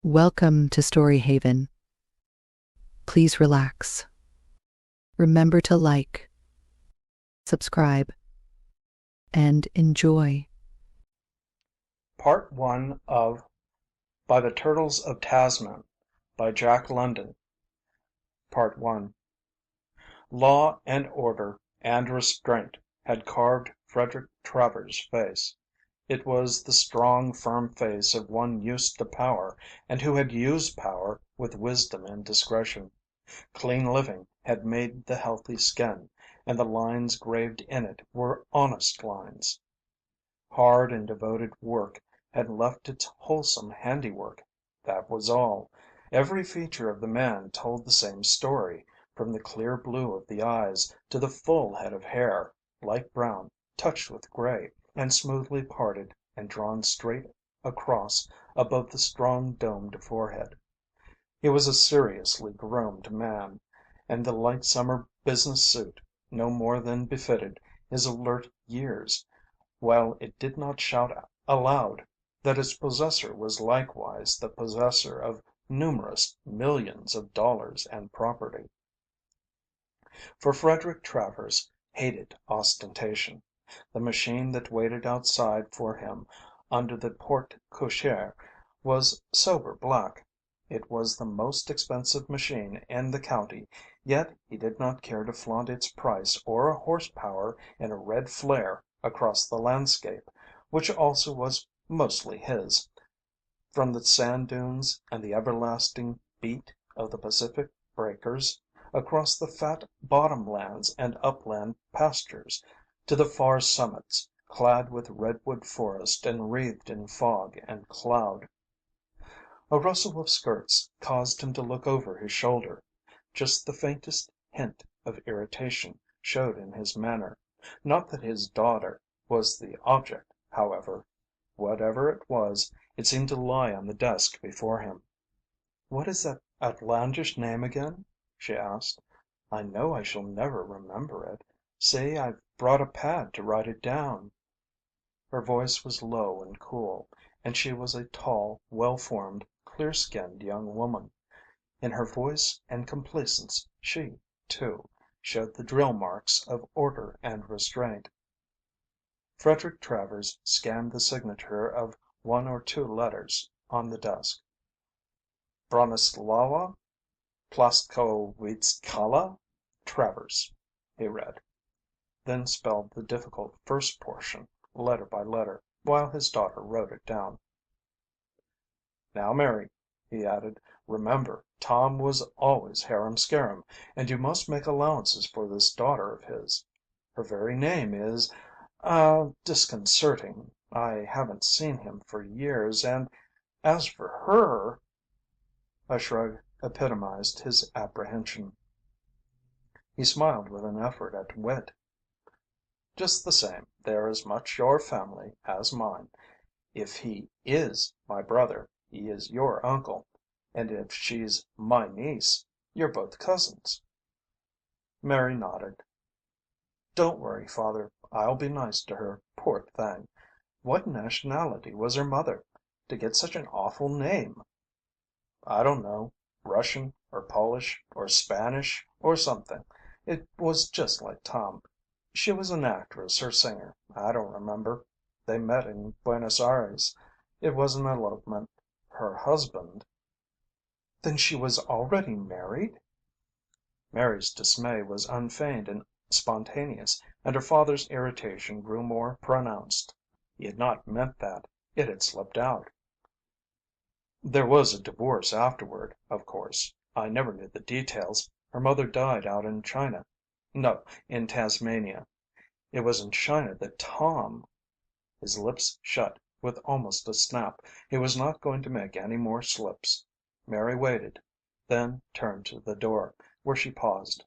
Welcome to Story Haven. Please relax. Remember to like, subscribe, and enjoy. Part 1 of By the Turtles of Tasman by Jack London. Part 1. Law and order and restraint had carved Frederick Travers' face. It was the strong, firm face of one used to power, and who had used power with wisdom and discretion. Clean living had made the healthy skin, and the lines graved in it were honest lines. Hard and devoted work had left its wholesome handiwork. That was all. Every feature of the man told the same story, from the clear blue of the eyes to the full head of hair, light brown, touched with gray, and smoothly parted and drawn straight across above the strong domed forehead. He was a seriously groomed man, and the light summer business suit no more than befitted his alert years, while it did not shout aloud that its possessor was likewise the possessor of numerous millions of dollars and property. For Frederick Travers hated ostentation. The machine that waited outside for him under the porte cochere was sober black. It was the most expensive machine in the county, yet he did not care to flaunt its price or horsepower in a red flare across the landscape, which also was mostly his, from the sand dunes and the everlasting beat of the Pacific breakers, across the fat bottom lands and upland pastures, to the far summits, clad with redwood forest and wreathed in fog and cloud. A rustle of skirts caused him to look over his shoulder. Just the faintest hint of irritation showed in his manner. Not that his daughter was the object, however. Whatever it was, it seemed to lie on the desk before him. "What is that outlandish name again?" she asked. "I know I shall never remember it. See, I've brought a pad to write it down." Her voice was low and cool, and she was a tall, well formed, clear skinned young woman. In her voice and complacence she, too, showed the drill marks of order and restraint. Frederick Travers scanned the signature of one or two letters on the desk. "Bronislawa Plaskowitskaya Travers," he read, then spelled the difficult first portion, letter by letter, while his daughter wrote it down. "Now, Mary," he added, "remember, Tom was always harum-scarum, and you must make allowances for this daughter of his. Her very name is disconcerting. I haven't seen him for years, and as for her " A shrug epitomized his apprehension. He smiled with an effort at wit. "Just the same, they're as much your family as mine. If he is my brother, he is your uncle, and if she's my niece, you're both cousins." Mary nodded. "Don't worry, father. I'll be nice to her, poor thing. What nationality was her mother, to get such an awful name?" "I don't know. Russian or Polish or Spanish or something. It was just like Tom. She was an actress or singer. I don't remember. They met in Buenos Aires. It was an elopement. Her husband " "Then she was already married?" Mary's dismay was unfeigned and spontaneous, and her father's irritation grew more pronounced. He had not meant that. It had slipped out. "There was a divorce afterward, of course. I never knew the details. Her mother died out in China. No, in Tasmania. It was in China that Tom " His lips shut with almost a snap. He was not going to make any more slips. Mary waited, then turned to the door, where she paused.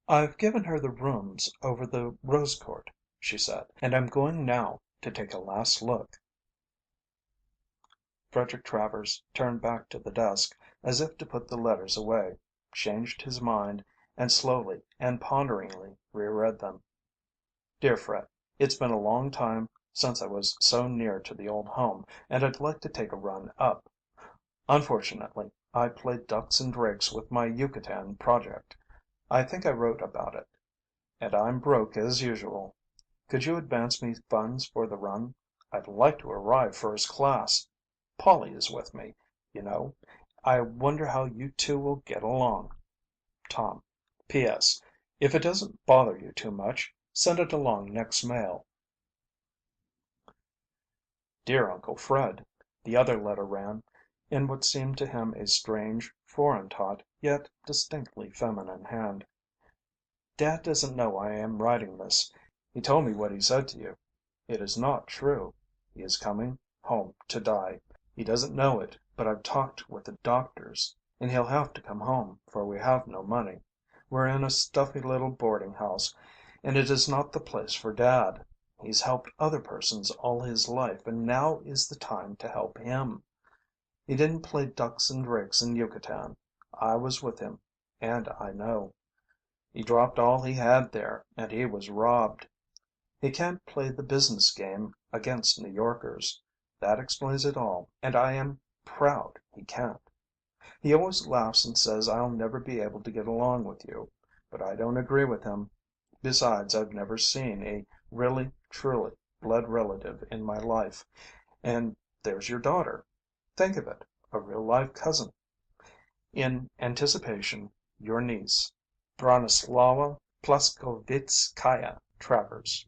"I've given her the rooms over the rose court," she said, "and I'm going now to take a last look." Frederick Travers turned back to the desk, as if to put the letters away, changed his mind, and slowly and ponderingly reread them. "Dear Fred, it's been a long time since I was so near to the old home, and I'd like to take a run up. Unfortunately, I played ducks and drakes with my Yucatan project. I think I wrote about it. And I'm broke as usual. Could you advance me funds for the run? I'd like to arrive first class. Polly is with me, you know. I wonder how you two will get along. Tom. P.S. If it doesn't bother you too much, send it along next mail. Dear Uncle Fred, the other letter ran, in what seemed to him a strange, foreign taught, yet distinctly feminine hand. Dad doesn't know I am writing this. He told me what he said to you. It is not true. He is coming home to die. He doesn't know it, but I've talked with the doctors, and he'll have to come home, for we have no money. We're in a stuffy little boarding house, and it is not the place for Dad. He's helped other persons all his life, and now is the time to help him. He didn't play ducks and drakes in Yucatan. I was with him, and I know. He dropped all he had there, and he was robbed. He can't play the business game against New Yorkers. That explains it all, and I am proud he can't. He always laughs and says I'll never be able to get along with you, but I don't agree with him. Besides, I've never seen a really, truly blood relative in my life, and there's your daughter. Think of it, a real live cousin. In anticipation, your niece, Bronislawa Plaskovitskaya Travers.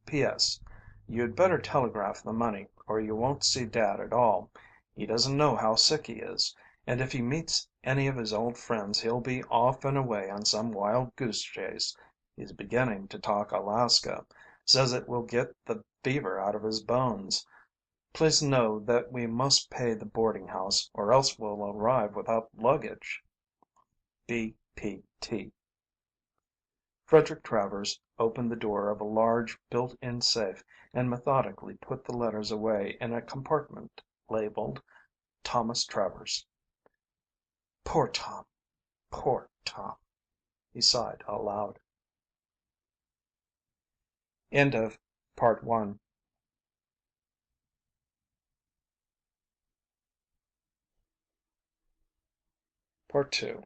P.S. You'd better telegraph the money, or you won't see Dad at all. He doesn't know how sick he is, and if he meets any of his old friends he'll be off and away on some wild goose chase. He's beginning to talk Alaska. Says it will get the fever out of his bones. Please know that we must pay the boarding house, or else we'll arrive without luggage. B.P.T. Frederick Travers opened the door of a large, built-in safe and methodically put the letters away in a compartment labeled Thomas Travers. Poor Tom, poor Tom, he sighed aloud. End of Part 1. Part 2.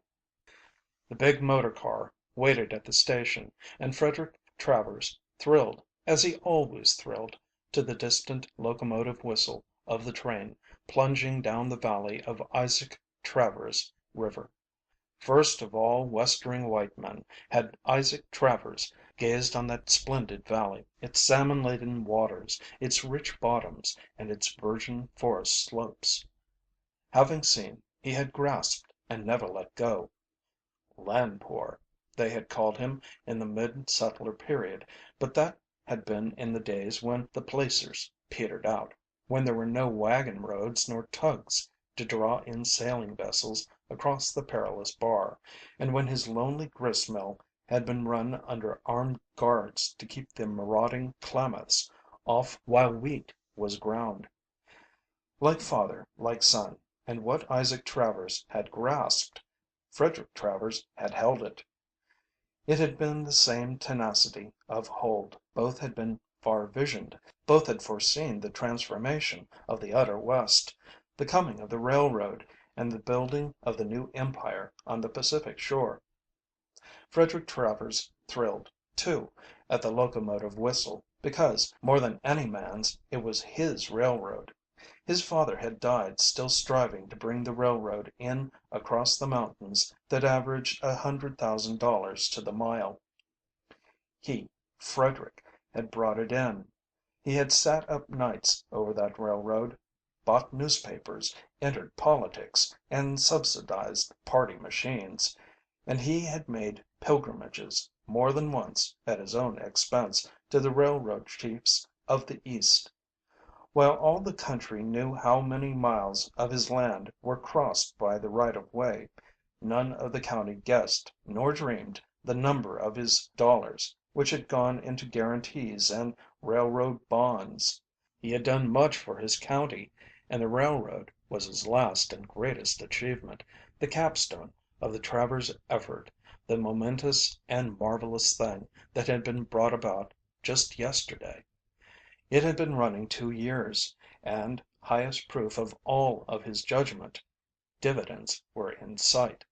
The big motor car waited at the station, and Frederick Travers thrilled, as he always thrilled, to the distant locomotive whistle of the train plunging down the valley of Isaac Travers River. First of all westering white men had Isaac Travers gazed on that splendid valley, its salmon-laden waters, its rich bottoms, and its virgin forest slopes. Having seen, he had grasped and never let go. Land poor, they had called him in the mid settler period, but that had been in the days when the placers petered out, when there were no wagon roads nor tugs to draw in sailing vessels across the perilous bar, and when his lonely grist mill had been run under armed guards to keep the marauding Klamaths off while wheat was ground. Like father, like son, and what Isaac Travers had grasped, Frederick Travers had held it. It had been the same tenacity of hold. Both had been far visioned. Both had foreseen the transformation of the utter West, the coming of the railroad, and the building of the new empire on the Pacific shore. Frederick Travers thrilled, too, at the locomotive whistle, because, more than any man's, it was his railroad. His father had died still striving to bring the railroad in across the mountains that averaged $100,000 to the mile. He, Frederick, had brought it in. He had sat up nights over that railroad, bought newspapers, entered politics, and subsidized party machines, and he had made pilgrimages, more than once, at his own expense, to the railroad chiefs of the East. While all the country knew how many miles of his land were crossed by the right of way, none of the county guessed nor dreamed the number of his dollars which had gone into guarantees and railroad bonds. He had done much for his county, and the railroad was his last and greatest achievement, the capstone of the Travers effort, the momentous and marvelous thing that had been brought about just yesterday. It had been running 2 years, and highest proof of all of his judgment, dividends were in sight.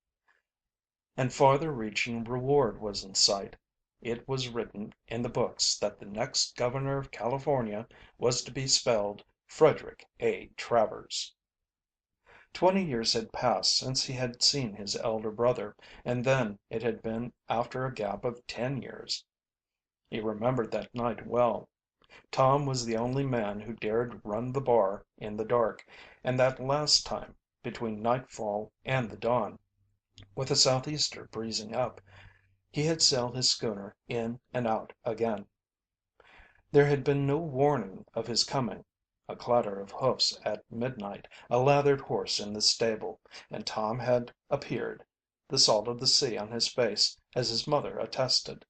And farther reaching reward was in sight. It was written in the books that the next governor of California was to be spelled Frederick A. Travers. 20 years had passed since he had seen his elder brother, and then it had been after a gap of 10 years. He remembered that night well. Tom was the only man who dared run the bar in the dark, and that last time, between nightfall and the dawn, with a southeaster breezing up, he had sailed his schooner in and out again. There had been no warning of his coming. A clatter of hoofs at midnight, a lathered horse in the stable, and Tom had appeared, the salt of the sea on his face, as his mother attested.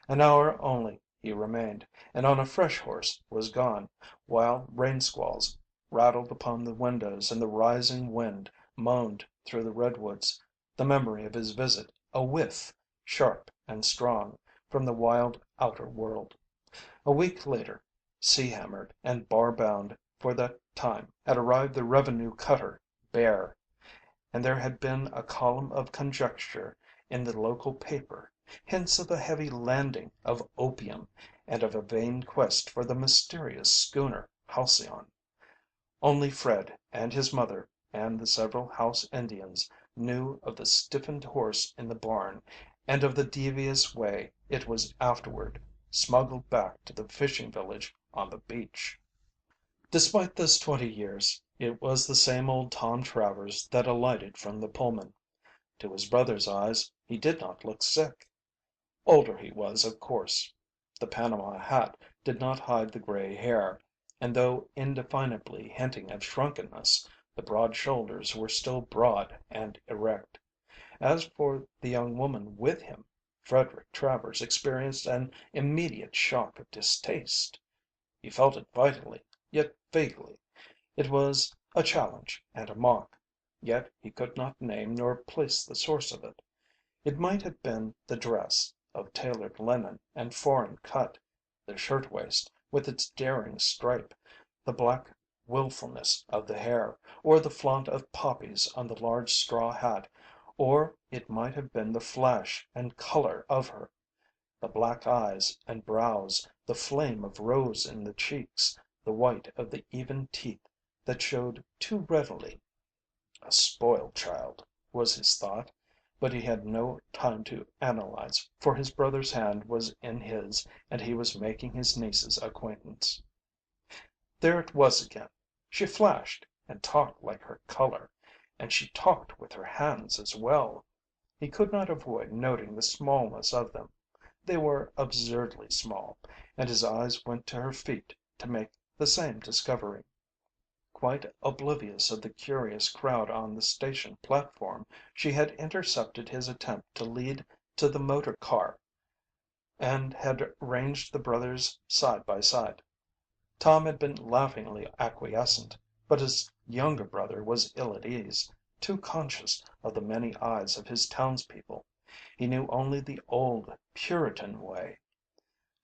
An hour only he remained, and on a fresh horse was gone, while rain squalls rattled upon the windows and the rising wind moaned through the redwoods, the memory of his visit a whiff, sharp and strong, from the wild outer world. A week later, sea hammered and bar bound for that time, had arrived the revenue cutter Bear, and there had been a column of conjecture in the local paper, hints of a heavy landing of opium and of a vain quest for the mysterious schooner Halcyon. Only Fred and his mother and the several house Indians knew of the stiffened horse in the barn and of the devious way it was afterward smuggled back to the fishing village on the beach. Despite those 20 years, it was the same old Tom Travers that alighted from the Pullman. To his brother's eyes he did not look sick. Older he was, of course. The Panama hat did not hide the gray hair, and though indefinably hinting of shrunkenness, the broad shoulders were still broad and erect. As for the young woman with him, Frederick Travers experienced an immediate shock of distaste. He felt it vitally, yet vaguely. It was a challenge and a mock, yet he could not name nor place the source of it. It might have been the dress, of tailored linen and foreign cut, the shirtwaist with its daring stripe, the black wilfulness of the hair, or the flaunt of poppies on the large straw hat, or it might have been the flash and color of her, the black eyes and brows, the flame of rose in the cheeks, the white of the even teeth that showed too readily. A spoiled child, was his thought, but he had no time to analyze, for his brother's hand was in his and he was making his niece's acquaintance. There it was again. She flashed and talked like her color, and she talked with her hands as well. He could not avoid noting the smallness of them. They were absurdly small, and his eyes went to her feet to make the same discovery. Quite oblivious of the curious crowd on the station platform, she had intercepted his attempt to lead to the motor car, and had ranged the brothers side by side. Tom had been laughingly acquiescent, but his younger brother was ill at ease, too conscious of the many eyes of his townspeople. He knew only the old Puritan way.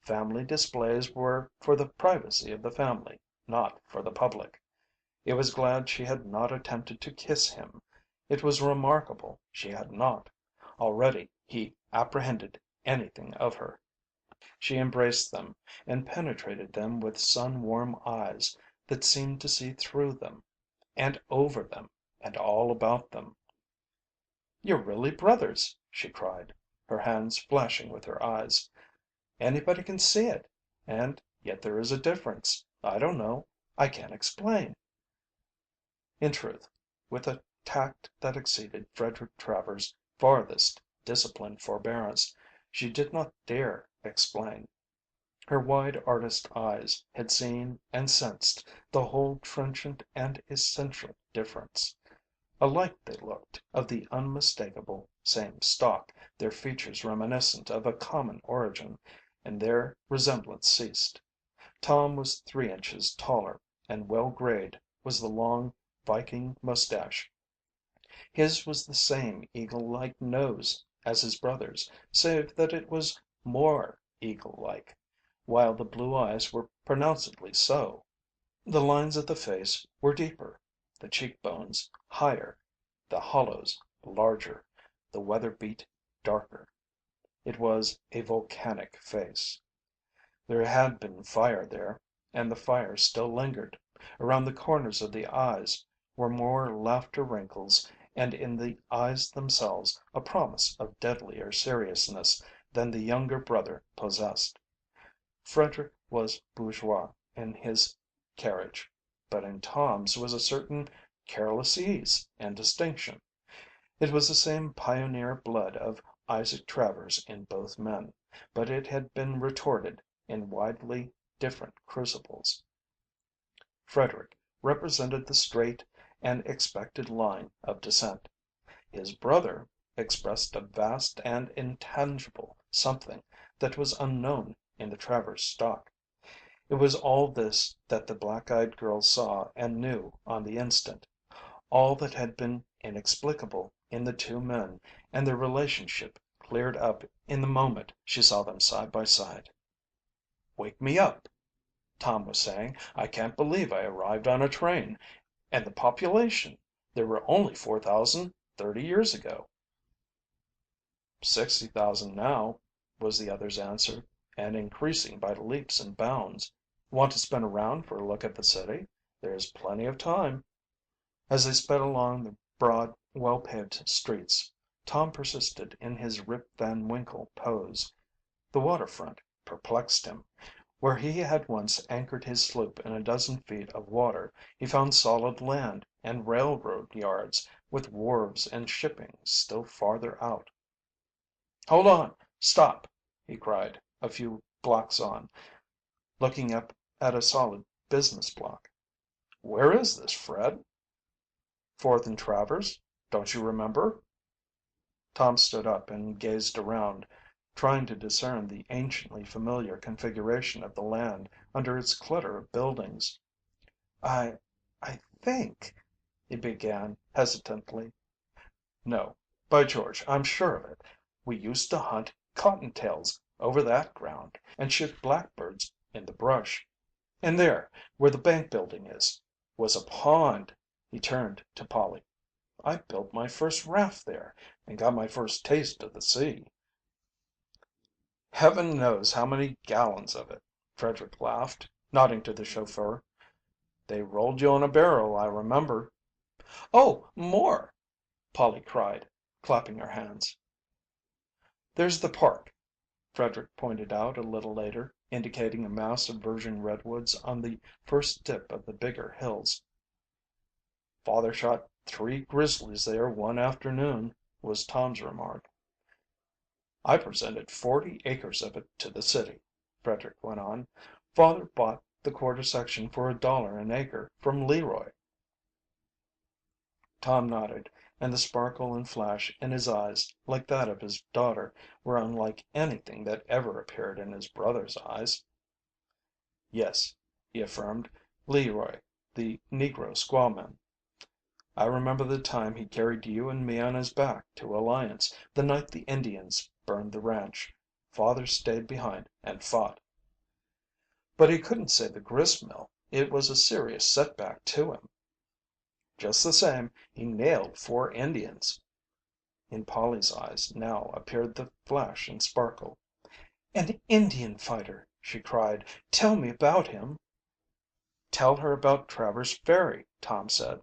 Family displays were for the privacy of the family, not for the public. He was glad she had not attempted to kiss him. It was remarkable she had not. Already he apprehended anything of her. She embraced them, and penetrated them with sun warm eyes that seemed to see through them, and over them, and all about them. "You're really brothers," she cried, her hands flashing with her eyes. "Anybody can see it. And yet there is a difference. I don't know. I can't explain." In truth, with a tact that exceeded Frederick Travers' farthest disciplined forbearance, she did not dare explain. Her wide artist eyes had seen and sensed the whole trenchant and essential difference. Alike they looked, of the unmistakable same stock, their features reminiscent of a common origin, and their resemblance ceased. Tom was 3 inches taller, and well grayed was the long Viking mustache. His was the same eagle like nose as his brother's, save that it was more eagle like, while the blue eyes were pronouncedly so. The lines of the face were deeper, the cheekbones higher, the hollows larger, the weather beat darker. It was a volcanic face. There had been fire there, and the fire still lingered. Around the corners of the eyes were more laughter wrinkles, and in the eyes themselves a promise of deadlier seriousness than the younger brother possessed. Frederick was bourgeois in his carriage, but in Tom's was a certain careless ease and distinction. It was the same pioneer blood of Isaac Travers in both men, but it had been retorted in widely different crucibles. Frederick represented the straight and expected line of descent. His brother expressed a vast and intangible something that was unknown in the Travers stock. It was all this that the black eyed girl saw and knew on the instant, all that had been inexplicable in the two men and their relationship cleared up in the moment she saw them side by side. "Wake me up," Tom was saying. "I can't believe I arrived on a train. And the population! There were only 4,000 30 years ago." "60,000 now," was the other's answer, "and increasing by leaps and bounds. Want to spin around for a look at the city? There's plenty of time." As they sped along the broad, well paved streets, Tom persisted in his Rip Van Winkle pose. The waterfront perplexed him. Where he had once anchored his sloop in a dozen feet of water, he found solid land and railroad yards, with wharves and shipping still farther out. "Hold on! Stop!" he cried, a few blocks on, looking up at a solid business block. "Where is this, Fred?" "Fourth and Travers. Don't you remember?" Tom stood up and gazed around, trying to discern the anciently familiar configuration of the land under its clutter of buildings. "I think " he began hesitantly. "No, by George, I'm sure of it. We used to hunt cottontails over that ground, and shoot blackbirds in the brush. And there, where the bank building is, was a pond." He turned to Polly. "I built my first raft there, and got my first taste of the sea." "Heaven knows how many gallons of it," Frederick laughed, nodding to the chauffeur. "They rolled you on a barrel, I remember." "Oh, more!" Polly cried, clapping her hands. "There's the park," Frederick pointed out a little later, indicating a mass of virgin redwoods on the first dip of the bigger hills. "Father shot 3 grizzlies there one afternoon," was Tom's remark. "I presented 40 acres of it to the city," Frederick went on. "Father bought the quarter section for $1 an acre from Leroy." Tom nodded, and the sparkle and flash in his eyes, like that of his daughter, were unlike anything that ever appeared in his brother's eyes. "Yes," he affirmed. "Leroy, the negro squawman. I remember the time he carried you and me on his back to Alliance, the night the Indians burned the ranch. Father stayed behind and fought." "But he couldn't save the grist mill. It was a serious setback to him." "Just the same, he nailed 4 Indians." In Polly's eyes now appeared the flash and sparkle. "An Indian fighter!" she cried. "Tell me about him." "Tell her about Travers Ferry," Tom said.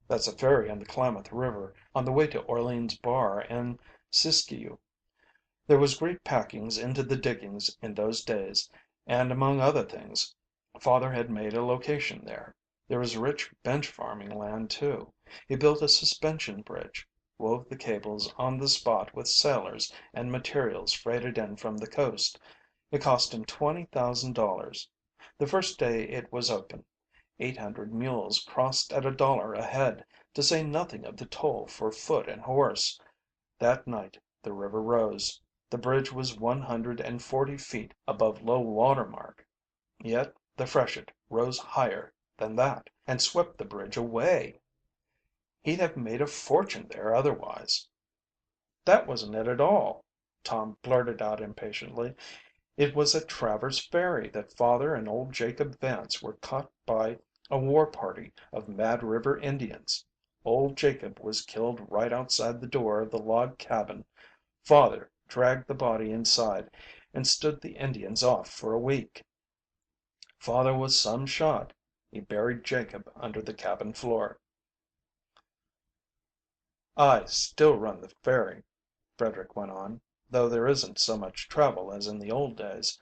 "That's a ferry on the Klamath River, on the way to Orleans Bar and Siskiyou. There was great packings into the diggings in those days, and among other things, Father had made a location there. There was rich bench farming land too. He built a suspension bridge, wove the cables on the spot with sailors and materials freighted in from the coast. It cost him $20,000. The first day it was open, 800 mules crossed at $1 a head, to say nothing of the toll for foot and horse. That night the river rose. The bridge was 140 feet above low water mark. Yet the freshet rose higher than that and swept the bridge away. He'd have made a fortune there otherwise." "That wasn't it at all," Tom blurted out impatiently. It was at Traverse Ferry that Father and old Jacob Vance were caught by a war party of Mad River Indians. Old Jacob was killed right outside the door of the log cabin. Father dragged the body inside and stood the Indians off for a week. Father was some shot. He buried Jacob under the cabin floor. "I still run the ferry," Frederick went on, "though there isn't so much travel as in the old days.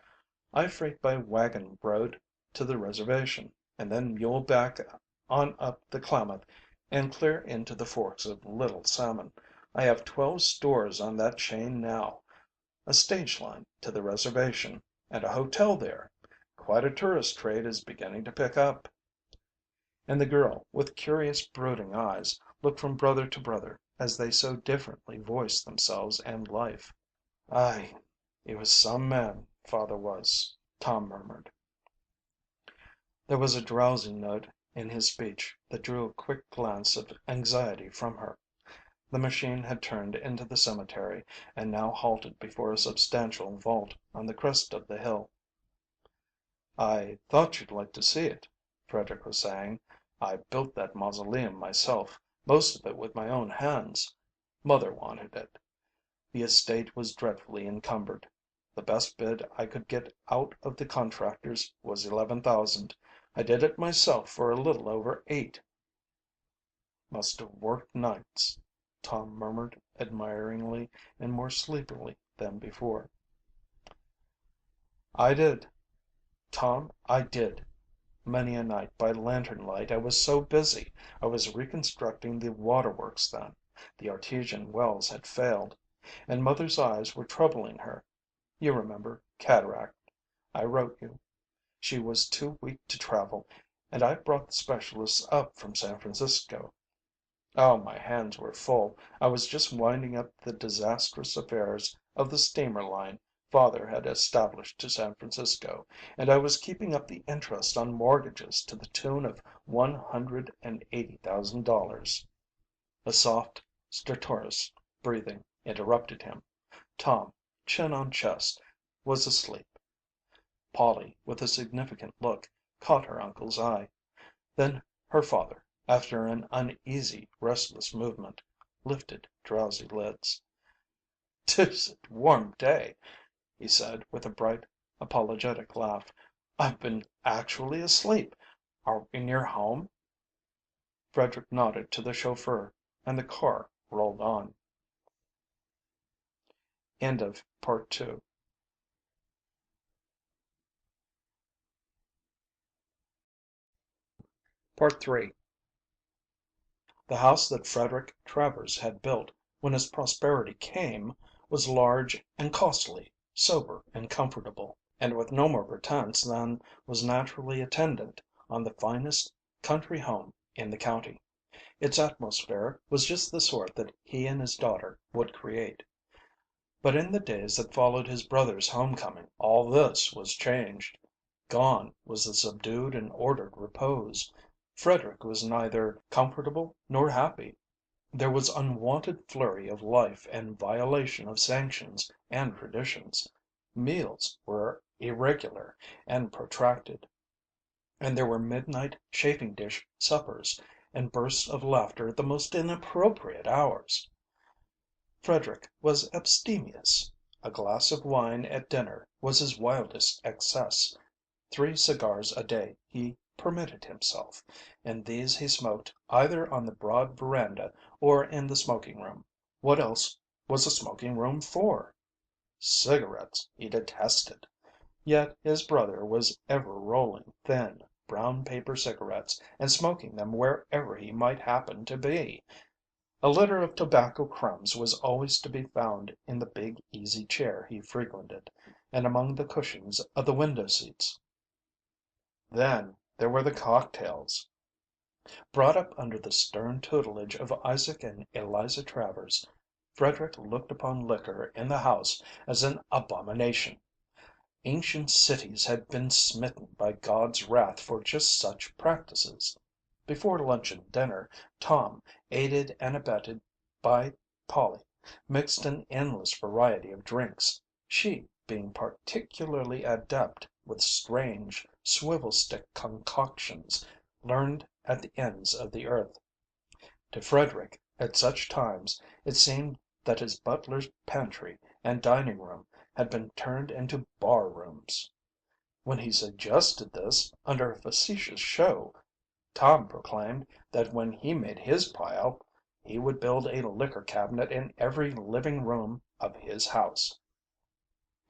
I freight by wagon road to the reservation, and then mule back on up the Klamath and clear into the forks of Little Salmon. I have 12 stores on that chain now, a stage line to the reservation, and a hotel there. Quite a tourist trade is beginning to pick up." And the girl, with curious, brooding eyes, looked from brother to brother as they so differently voiced themselves and life. "Aye, he was some man, Father was," Tom murmured. There was a drowsy note in his speech that drew a quick glance of anxiety from her. The machine had turned into the cemetery and now halted before a substantial vault on the crest of the hill. "I thought you'd like to see it," Frederick was saying. "I built that mausoleum myself, most of it with my own hands. Mother wanted it. The estate was dreadfully encumbered. The best bid I could get out of the contractors was 11,000. I did it myself for a little over 8." "Must have worked nights," Tom murmured admiringly and more sleepily than before. "I did, Tom, I did. Many a night by lantern light I was so busy. I was reconstructing the waterworks then. The artesian wells had failed, and Mother's eyes were troubling her. You remember, cataract. I wrote you. She was too weak to travel, and I brought the specialists up from San Francisco. Oh, my hands were full. I was just winding up the disastrous affairs of the steamer line Father had established to San Francisco, and I was keeping up the interest on mortgages to the tune of $180,000." A soft, stertorous breathing interrupted him. Tom, chin on chest, was asleep. Polly, with a significant look, caught her uncle's eye. Then her father, after an uneasy, restless movement, lifted drowsy lids. "Deuced warm day," he said with a bright, apologetic laugh. "I've been actually asleep. Are we near home?" Frederick nodded to the chauffeur, and the car rolled on. End of Part 2. Part 3. The house that Frederick Travers had built when his prosperity came was large and costly, sober and comfortable, and with no more pretense than was naturally attendant on the finest country home in the county. Its atmosphere was just the sort that he and his daughter would create. But in the days that followed his brother's homecoming, all this was changed. Gone was the subdued and ordered repose. Frederick was neither comfortable nor happy. There was unwonted flurry of life and violation of sanctions and traditions. Meals were irregular and protracted, and there were midnight chafing dish suppers and bursts of laughter at the most inappropriate hours. Frederick was abstemious. A glass of wine at dinner was his wildest excess. 3 cigars a day he permitted himself, and these he smoked either on the broad veranda or in the smoking room. What else was a smoking room for? Cigarettes he detested. Yet his brother was ever rolling thin, brown paper cigarettes and smoking them wherever he might happen to be. A litter of tobacco crumbs was always to be found in the big easy chair he frequented, and among the cushions of the window seats. Then there were the cocktails. Brought up under the stern tutelage of Isaac and Eliza Travers, Frederick looked upon liquor in the house as an abomination. Ancient cities had been smitten by God's wrath for just such practices. Before lunch and dinner, Tom, aided and abetted by Polly, mixed an endless variety of drinks. She, being particularly adept with strange swivel stick concoctions learned at the ends of the earth. To Frederick, at such times, it seemed that his butler's pantry and dining room had been turned into bar rooms. When he suggested this, under a facetious show, Tom proclaimed that when he made his pile he would build a liquor cabinet in every living room of his house.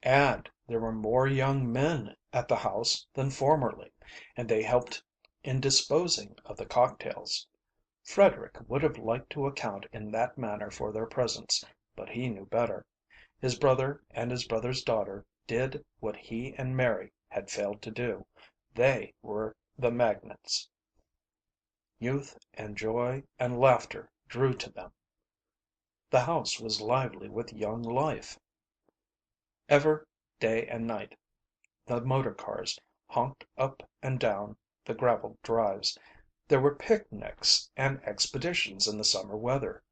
And there were more young men at the house than formerly, and they helped in disposing of the cocktails. Frederick would have liked to account in that manner for their presence, but he knew better. His brother and his brother's daughter did what he and Mary had failed to do. They were the magnets. Youth and joy and laughter drew to them. The house was lively with young life. Ever, day and night, the motor cars honked up and down the graveled drives. There were picnics and expeditions in the summer weather,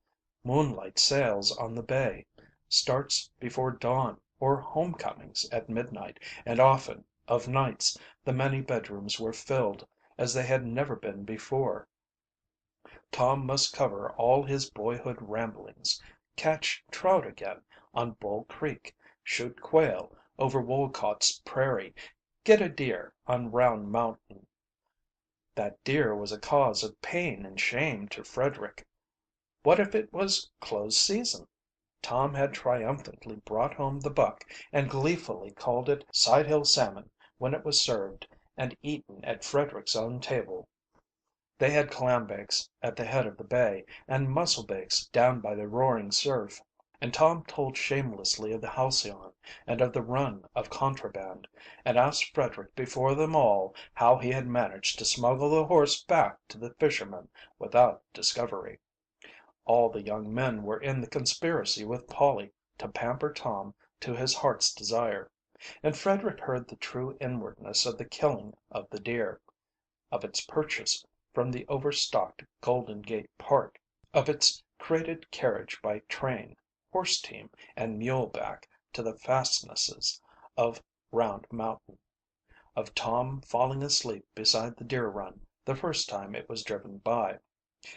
moonlight sails on the bay, starts before dawn or homecomings at midnight, and often, of nights, the many bedrooms were filled as they had never been before. Tom must cover all his boyhood ramblings, catch trout again on Bull Creek, shoot quail over Wolcott's Prairie, get a deer on Round Mountain. That deer was a cause of pain and shame to Frederick. What if it was close season? Tom had triumphantly brought home the buck and gleefully called it Sidehill salmon when it was served and eaten at Frederick's own table. They had clambakes at the head of the bay, and musselbakes down by the roaring surf, and Tom told shamelessly of the Halcyon and of the run of contraband, and asked Frederick before them all how he had managed to smuggle the horse back to the fishermen without discovery. All the young men were in the conspiracy with Polly to pamper Tom to his heart's desire, and Frederick heard the true inwardness of the killing of the deer, of its purchase from the overstocked Golden Gate Park, of its crated carriage by train, horse team, and mule back to the fastnesses of Round Mountain, of Tom falling asleep beside the deer run the first time it was driven by,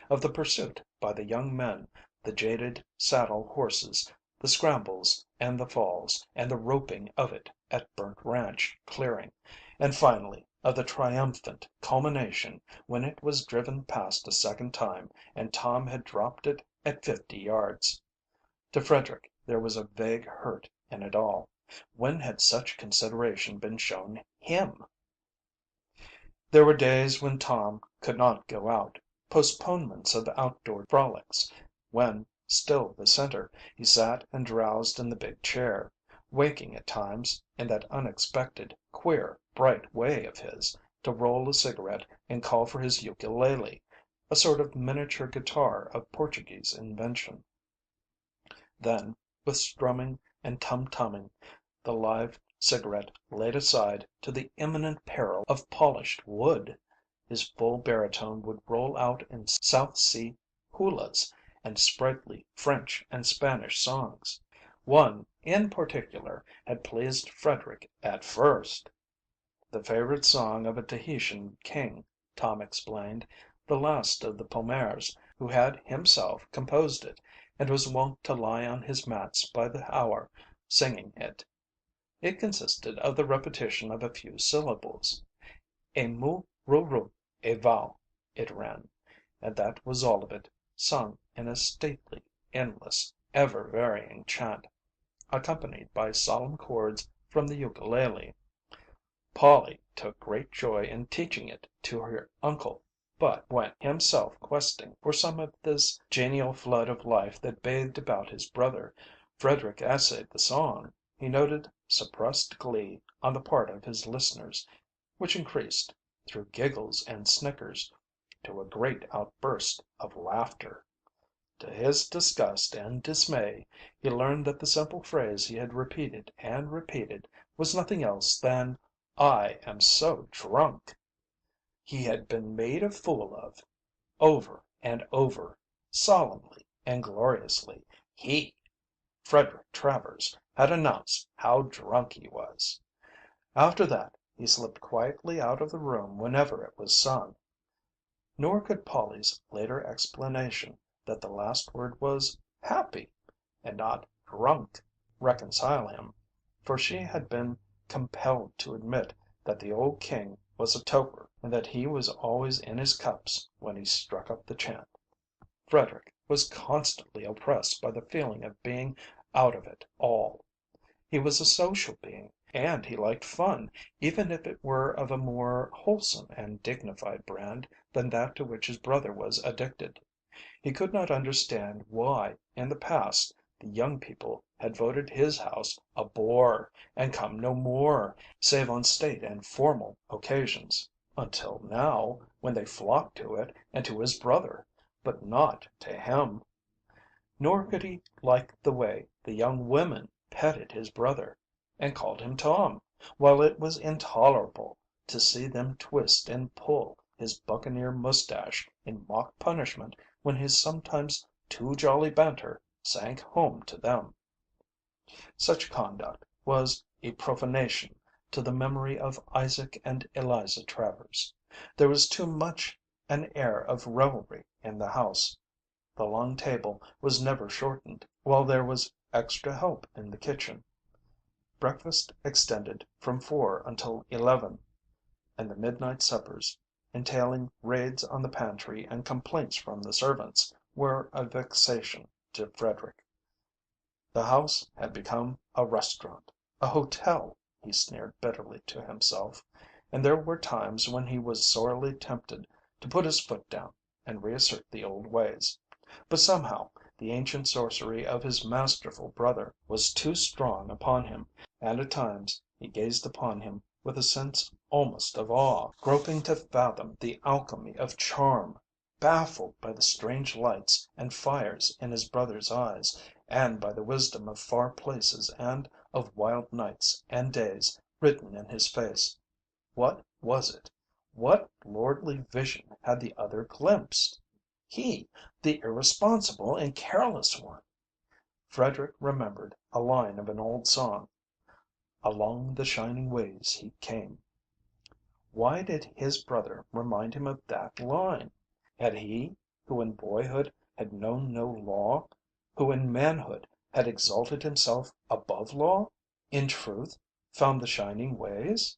of the pursuit by the young men, the jaded saddle horses, the scrambles and the falls, and the roping of it at Burnt Ranch clearing, and finally of the triumphant culmination when it was driven past a second time and Tom had dropped it at 50 yards. To Frederick there was a vague hurt in it all. When had such consideration been shown him? There were days when Tom could not go out, postponements of outdoor frolics, when, still the center, he sat and drowsed in the big chair, waking at times, in that unexpected, queer, bright way of his, to roll a cigarette and call for his ukulele, a sort of miniature guitar of Portuguese invention. Then, with strumming and tum-tumming, the live cigarette laid aside to the imminent peril of polished wood, his full baritone would roll out in South Sea hulas and sprightly French and Spanish songs. One, in particular, had pleased Frederick at first. The favorite song of a Tahitian king, Tom explained, the last of the Pomers, who had himself composed it, and was wont to lie on his mats by the hour singing it. It consisted of the repetition of a few syllables. "Et mu ru ru et vau," it ran, and that was all of it, sung in a stately, endless, ever varying chant, accompanied by solemn chords from the ukulele. Polly took great joy in teaching it to her uncle, but when, himself questing for some of this genial flood of life that bathed about his brother, Frederick essayed the song, he noted suppressed glee on the part of his listeners, which increased, through giggles and snickers, to a great outburst of laughter. To his disgust and dismay he learned that the simple phrase he had repeated and repeated was nothing else than "I am so drunk." He had been made a fool of, over and over, solemnly and gloriously. He, Frederick Travers had announced how drunk he was. After that he slipped quietly out of the room whenever it was sung. Nor could Polly's later explanation that the last word was happy and not drunk reconcile him, for she had been compelled to admit that the old king was a toper and that he was always in his cups when he struck up the chant. Frederick was constantly oppressed by the feeling of being out of it all. He was a social being, and he liked fun, even if it were of a more wholesome and dignified brand than that to which his brother was addicted. He could not understand why in the past the young people had voted his house a bore and come no more, save on state and formal occasions, until now, when they flocked to it and to his brother, but not to him. Nor could he like the way the young women petted his brother and called him Tom, while it was intolerable to see them twist and pull his buccaneer mustache in mock punishment when his sometimes too jolly banter sank home to them. Such conduct was a profanation to the memory of Isaac and Eliza Travers. There was too much an air of revelry in the house. The long table was never shortened, while there was extra help in the kitchen. Breakfast extended from 4 until 11, and the midnight suppers, entailing raids on the pantry and complaints from the servants, were a vexation to Frederick. The house had become a restaurant, a hotel, he sneered bitterly to himself, and there were times when he was sorely tempted to put his foot down and reassert the old ways. But somehow the ancient sorcery of his masterful brother was too strong upon him, and at times he gazed upon him with a sense almost of awe, groping to fathom the alchemy of charm, baffled by the strange lights and fires in his brother's eyes, and by the wisdom of far places and of wild nights and days written in his face. What was it? What lordly vision had the other glimpsed? He, the irresponsible and careless one! Frederick remembered a line of an old song: "Along the shining ways he came." Why did his brother remind him of that line? Had he, who in boyhood had known no law, who in manhood had exalted himself above law, in truth found the shining ways?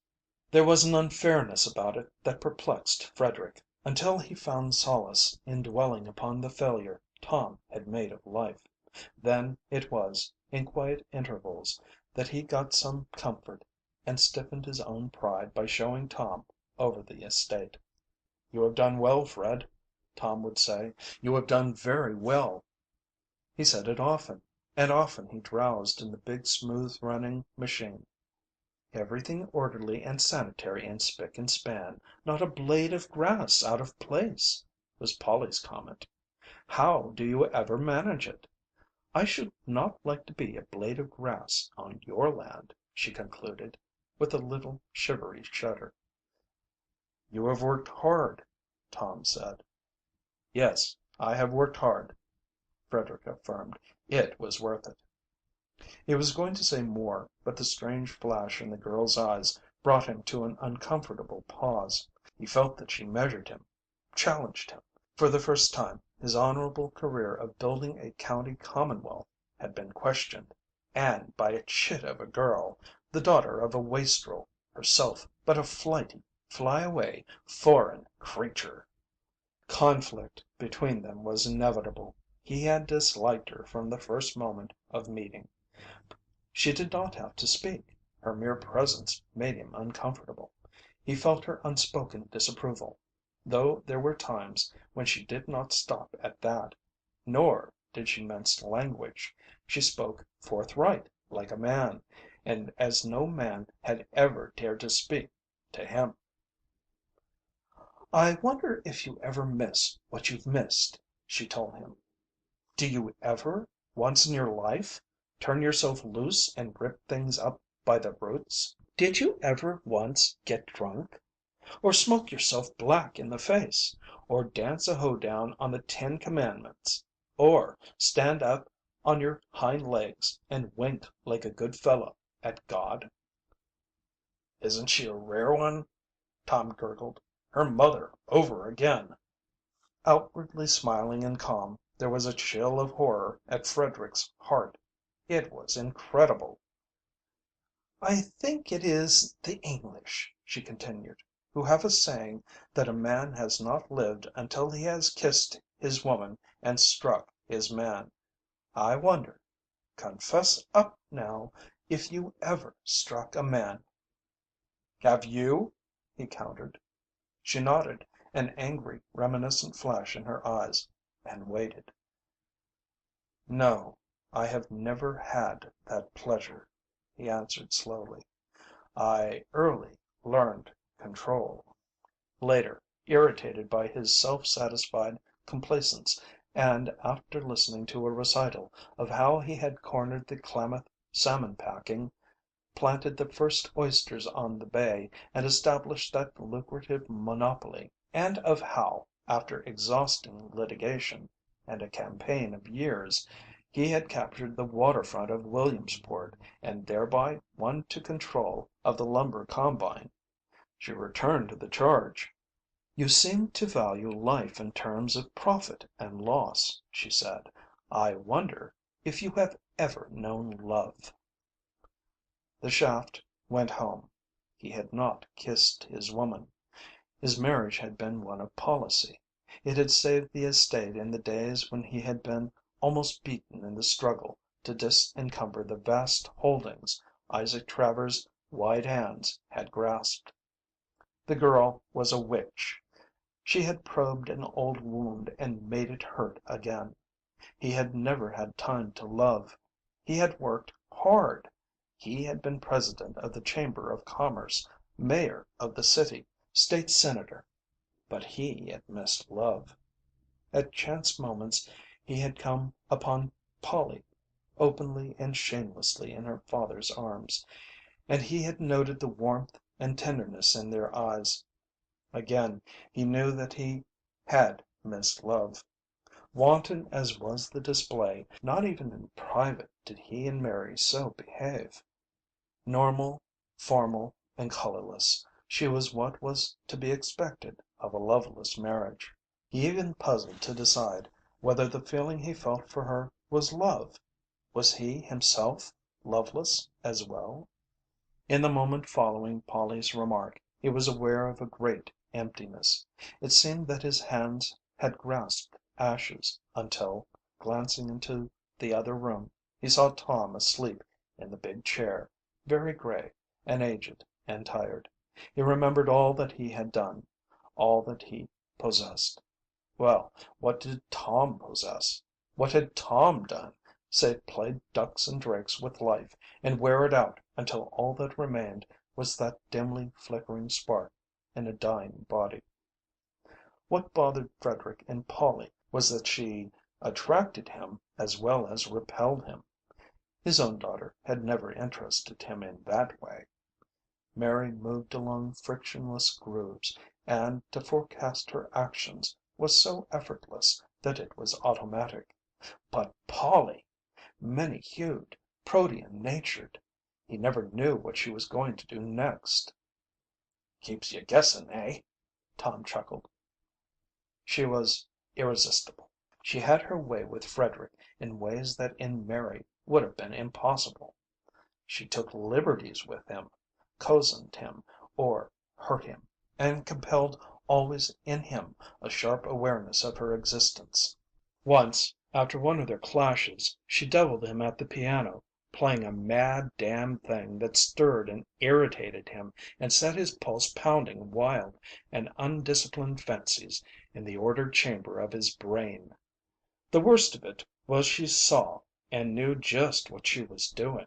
There was an unfairness about it that perplexed Frederick, until he found solace in dwelling upon the failure Tom had made of life. Then it was, in quiet intervals, that he got some comfort, and stiffened his own pride by showing Tom over the estate. "You have done well, Fred," Tom would say. "You have done very well." He said it often, and often he drowsed in the big smooth running machine. "Everything orderly and sanitary and spick and span, not a blade of grass out of place," was Polly's comment. "How do you ever manage it? I should not like to be a blade of grass on your land," she concluded, with a little shivery shudder. "You have worked hard," Tom said. "Yes, I have worked hard," Frederick affirmed. "It was worth it." He was going to say more, but the strange flash in the girl's eyes brought him to an uncomfortable pause. He felt that she measured him, challenged him. For the first time his honorable career of building a county commonwealth had been questioned, and by a chit of a girl, the daughter of a wastrel, herself but a flighty, fly-away, foreign creature. Conflict between them was inevitable. He had disliked her from the first moment of meeting. She did not have to speak. Her mere presence made him uncomfortable. He felt her unspoken disapproval, though there were times when she did not stop at that. Nor did she mince language. She spoke forthright, like a man, and as no man had ever dared to speak to him. "I wonder if you ever miss what you've missed," she told him. "Do you ever, once in your life, turn yourself loose and rip things up by the roots? Did you ever once get drunk? Or smoke yourself black in the face? Or dance a hoedown on the Ten Commandments? Or stand up on your hind legs and wink like a good fellow at God?" "Isn't she a rare one?" Tom gurgled. "Her mother over again." Outwardly smiling and calm, there was a chill of horror at Frederick's heart. It was incredible. "I think it is the English," she continued, "who have a saying that a man has not lived until he has kissed his woman and struck his man. I wonder, confess up now, if you ever struck a man." "Have you?" he countered. She nodded, an angry, reminiscent flash in her eyes, and waited. "No, I have never had that pleasure," he answered slowly. "I early learned control." Later, irritated by his self-satisfied complacence, and after listening to a recital of how he had cornered the Klamath salmon packing, planted the first oysters on the bay, and established that lucrative monopoly, and of how, after exhausting litigation and a campaign of years, he had captured the waterfront of Williamsport and thereby won to control of the lumber combine, she returned to the charge. "You seem to value life in terms of profit and loss," she said. "I wonder if you have ever known love." The shaft went home. He had not kissed his woman. His marriage had been one of policy. It had saved the estate in the days when he had been almost beaten in the struggle to disencumber the vast holdings Isaac Travers' wide hands had grasped. The girl was a witch. She had probed an old wound and made it hurt again. He had never had time to love. He had worked hard. He had been president of the Chamber of Commerce, mayor of the city, state senator. But he had missed love. At chance moments he had come upon Polly openly and shamelessly in her father's arms, and he had noted the warmth and tenderness in their eyes. Again he knew that he had missed love. Wanton as was the display, not even in private did he and Mary so behave. Normal, formal, and colorless, she was what was to be expected of a loveless marriage. He even puzzled to decide whether the feeling he felt for her was love. Was he himself loveless as well? In the moment following Polly's remark he was aware of a great emptiness. It seemed that his hands had grasped ashes until, glancing into the other room, he saw Tom asleep in the big chair, very gray and aged and tired. He remembered all that he had done, all that he possessed. Well, what did Tom possess? What had Tom done, save play ducks and drakes with life and wear it out until all that remained was that dimly flickering spark in a dying body? What bothered Frederick in Polly was that she attracted him as well as repelled him. His own daughter had never interested him in that way. Mary moved along frictionless grooves, and to forecast her actions was so effortless that it was automatic. But Polly! Many-hued, protean natured. He never knew what she was going to do next. "Keeps you guessing, eh?" Tom chuckled. She was irresistible. She had her way with Frederick in ways that in Mary would have been impossible. She took liberties with him, cozened him or hurt him, and compelled always in him a sharp awareness of her existence. Once, after one of their clashes, she deviled him at the piano, playing a mad damn thing that stirred and irritated him and set his pulse pounding wild and undisciplined fancies in the ordered chamber of his brain. The worst of it was she saw and knew just what she was doing.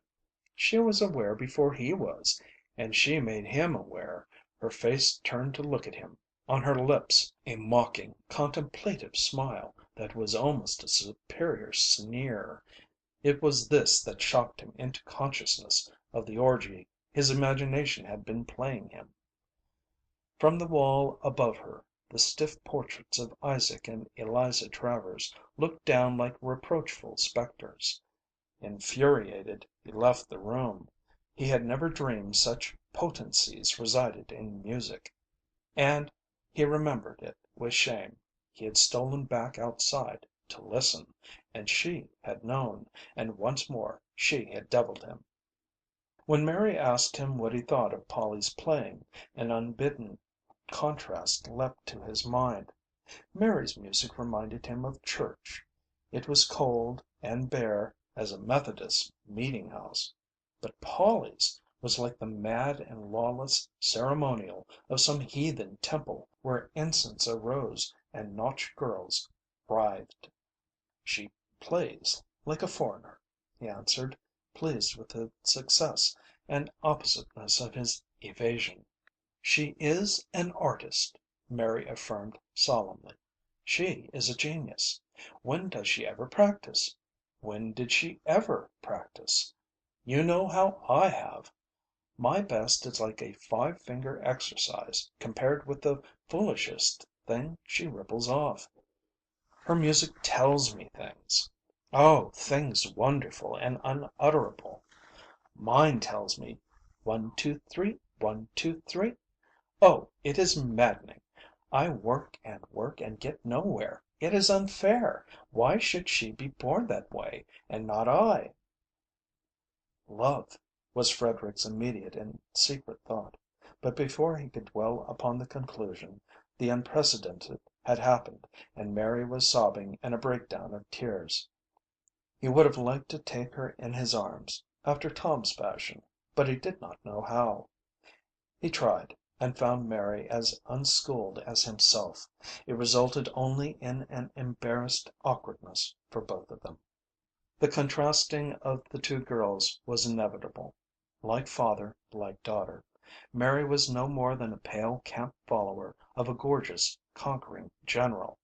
She was aware before he was, and she made him aware. Her face turned to look at him, on her lips a mocking, contemplative smile that was almost a superior sneer. It was this that shocked him into consciousness of the orgy his imagination had been playing him. From the wall above her the stiff portraits of Isaac and Eliza Travers looked down like reproachful specters. Infuriated, he left the room. He had never dreamed such potencies resided in music. And he remembered it with shame. He had stolen back outside to listen, and she had known, and once more she had devilled him. When Mary asked him what he thought of Polly's playing, an unbidden contrast leapt to his mind. Mary's music reminded him of church. It was cold and bare as a Methodist meeting house. But Polly's was like the mad and lawless ceremonial of some heathen temple where incense arose and nautch girls writhed. "She plays like a foreigner," he answered, pleased with the success and oppositeness of his evasion. "She is an artist," Mary affirmed solemnly. "She is a genius. When does she ever practice? When did she ever practice? You know how I have. My best is like a five-finger exercise compared with the foolishest thing she ripples off. Her music tells me things. Oh, things wonderful and unutterable. Mine tells me 1, 2, 3, 1, 2, 3. Oh, it is maddening. I work and get nowhere. It is unfair. Why should she be born that way, and not I?" Love was Frederick's immediate and secret thought, but before he could dwell upon the conclusion, the unprecedented had happened, and Mary was sobbing in a breakdown of tears. He would have liked to take her in his arms, after Tom's fashion, but he did not know how. He tried, and found Mary as unschooled as himself. It resulted only in an embarrassed awkwardness for both of them. The contrasting of the two girls was inevitable. Like father, like daughter. Mary was no more than a pale camp follower of a gorgeous, conquering general.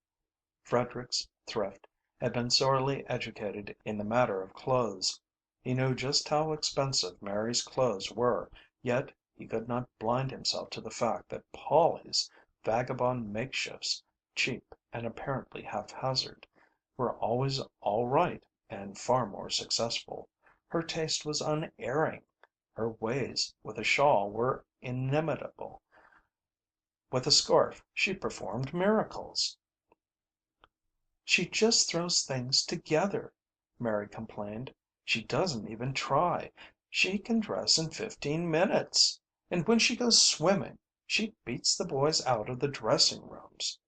Frederick's thrift had been sorely educated in the matter of clothes. He knew just how expensive Mary's clothes were, yet he could not blind himself to the fact that Polly's vagabond makeshifts, cheap and apparently haphazard, were always all right and far more successful. Her taste was unerring. Her ways with a shawl were inimitable. With a scarf she performed miracles. "She just throws things together," Mary complained. "She doesn't even try. She can dress in 15 minutes. And when she goes swimming, she beats the boys out of the dressing rooms."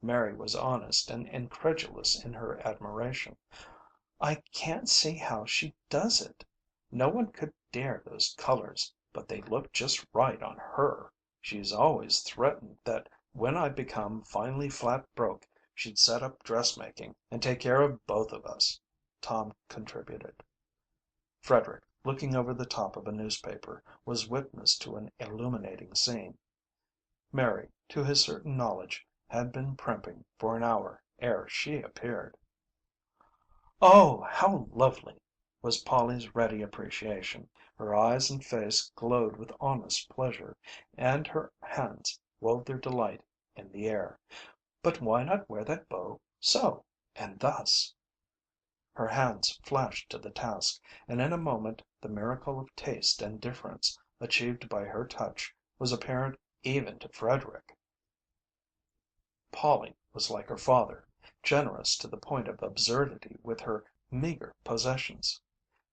Mary was honest and incredulous in her admiration. "I can't see how she does it. No one could dare those colors, but they look just right on her. She's always threatened that when I become finally flat broke she'd set up dressmaking and take care of both of us," Tom contributed. Frederick, looking over the top of a newspaper, was witness to an illuminating scene. Mary, to his certain knowledge, had been primping for an hour ere she appeared. "Oh, how lovely!" was Polly's ready appreciation. Her eyes and face glowed with honest pleasure, and her hands wove their delight in the air. "But why not wear that bow so, and thus?" Her hands flashed to the task, and in a moment the miracle of taste and difference achieved by her touch was apparent even to Frederick. Polly was like her father, generous to the point of absurdity with her meager possessions.